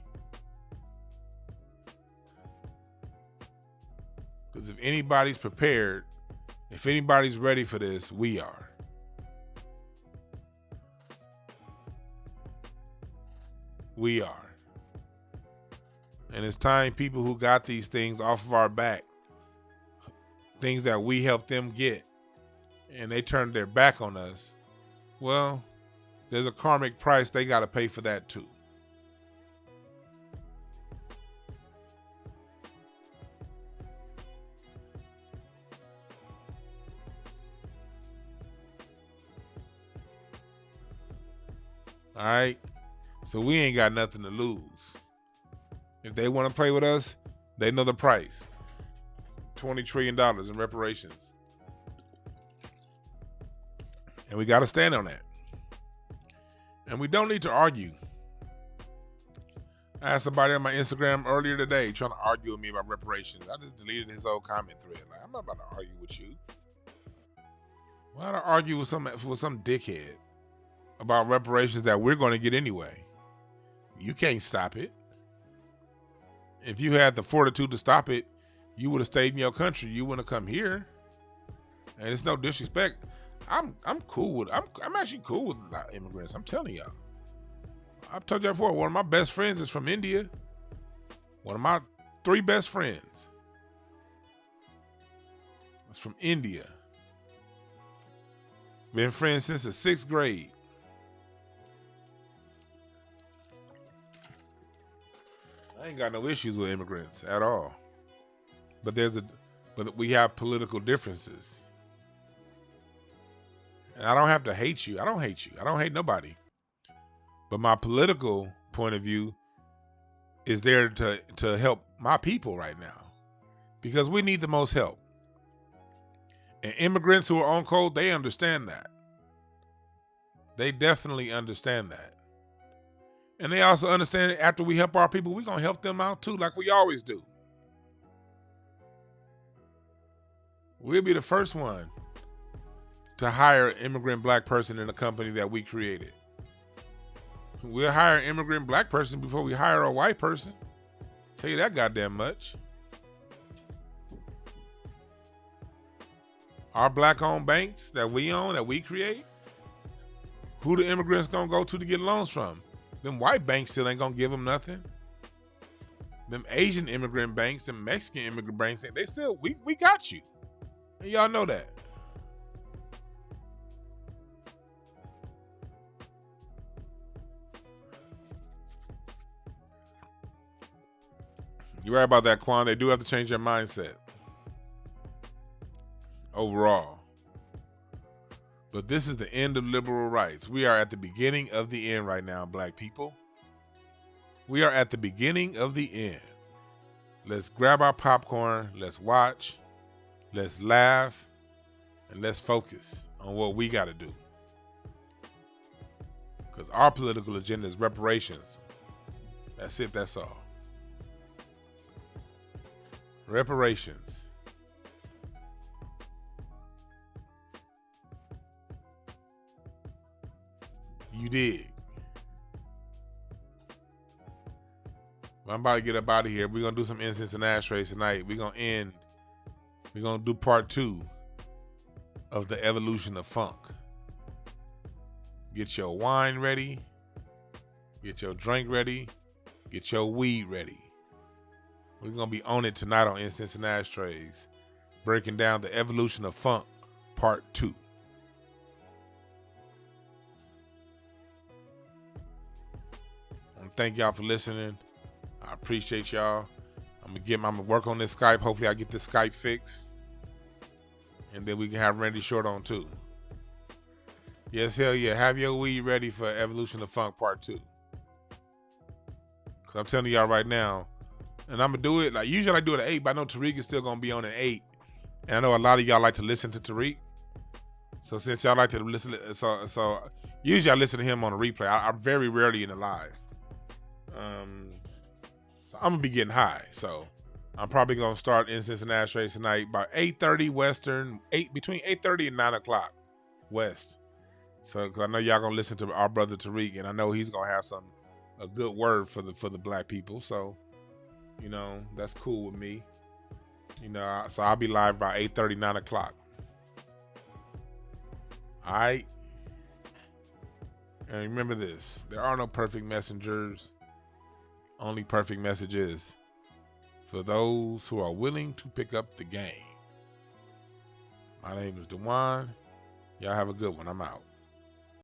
Because if anybody's prepared, if anybody's ready for this, we are. We are. And it's time people who got these things off of our back, things that we helped them get, and they turned their back on us, well, there's a karmic price they got to pay for that too. All right? So we ain't got nothing to lose. If they want to play with us, they know the price. $20 trillion in reparations. And we got to stand on that. And we don't need to argue. I asked somebody on my Instagram earlier today trying to argue with me about reparations. I just deleted his old comment thread. Like, I'm not about to argue with you. Why would I argue with some dickhead about reparations that we're going to get anyway. You can't stop it. If you had the fortitude to stop it, you would have stayed in your country. You wouldn't have come here. And it's no disrespect. I'm cool with. I'm actually cool with a lot of immigrants. I'm telling y'all. I've told y'all before. One of my best friends is from India. One of my 3 best friends is from India. Been friends since the 6th grade. I ain't got no issues with immigrants at all. But we have political differences. And I don't have to hate you. I don't hate you. I don't hate nobody. But my political point of view is there to help my people right now. Because we need the most help. And immigrants who are on code, they understand that. They definitely understand that. And they also understand that after we help our people, we're going to help them out too, like we always do. We'll be the first one to hire an immigrant black person in a company that we created. We'll hire an immigrant black person before we hire a white person. Tell you that goddamn much. Our black-owned banks that we own, that we create, who the immigrants gonna go to get loans from? Them white banks still ain't gonna give them nothing. Them Asian immigrant banks, them Mexican immigrant banks, they still, we got you. And y'all know that. You're right about that, Quan. They do have to change their mindset. Overall. But this is the end of liberal rights. We are at the beginning of the end right now, black people. We are at the beginning of the end. Let's grab our popcorn. Let's watch. Let's laugh. And let's focus on what we got to do. Because our political agenda is reparations. That's it. That's all. Reparations. You dig? I'm about to get up out of here. We're going to do some incense and ashtrays tonight. We're going to do part 2 of the evolution of funk. Get your wine ready. Get your drink ready. Get your weed ready. We're going to be on it tonight on Incense and Ashtrays, breaking down the evolution of funk, part 2. And thank y'all for listening. I appreciate y'all. I'm gonna work on this Skype. Hopefully I get this Skype fixed. And then we can have Randy Short on too. Yes, hell yeah. Have your weed ready for Evolution of Funk part 2. Cause I'm telling y'all right now, and I'm gonna do it, like usually I do it at 8, but I know Tariq is still gonna be on at 8. And I know a lot of y'all like to listen to Tariq. So since y'all like to listen, so usually I listen to him on a replay. I'm very rarely in the live. So I'm gonna be getting high. So I'm probably gonna start Incense and Ashtrays tonight by 8:30 Western, between 8:30 and 9 o'clock West. So cause I know y'all gonna listen to our brother Tariq, and I know he's gonna have a good word for the black people. So, you know, that's cool with me. You know, so I'll be live by 8:30, 9 o'clock. All right. And remember this, there are no perfect messengers, only perfect messages for those who are willing to pick up the game. My name is Dewan. Y'all have a good one. I'm out.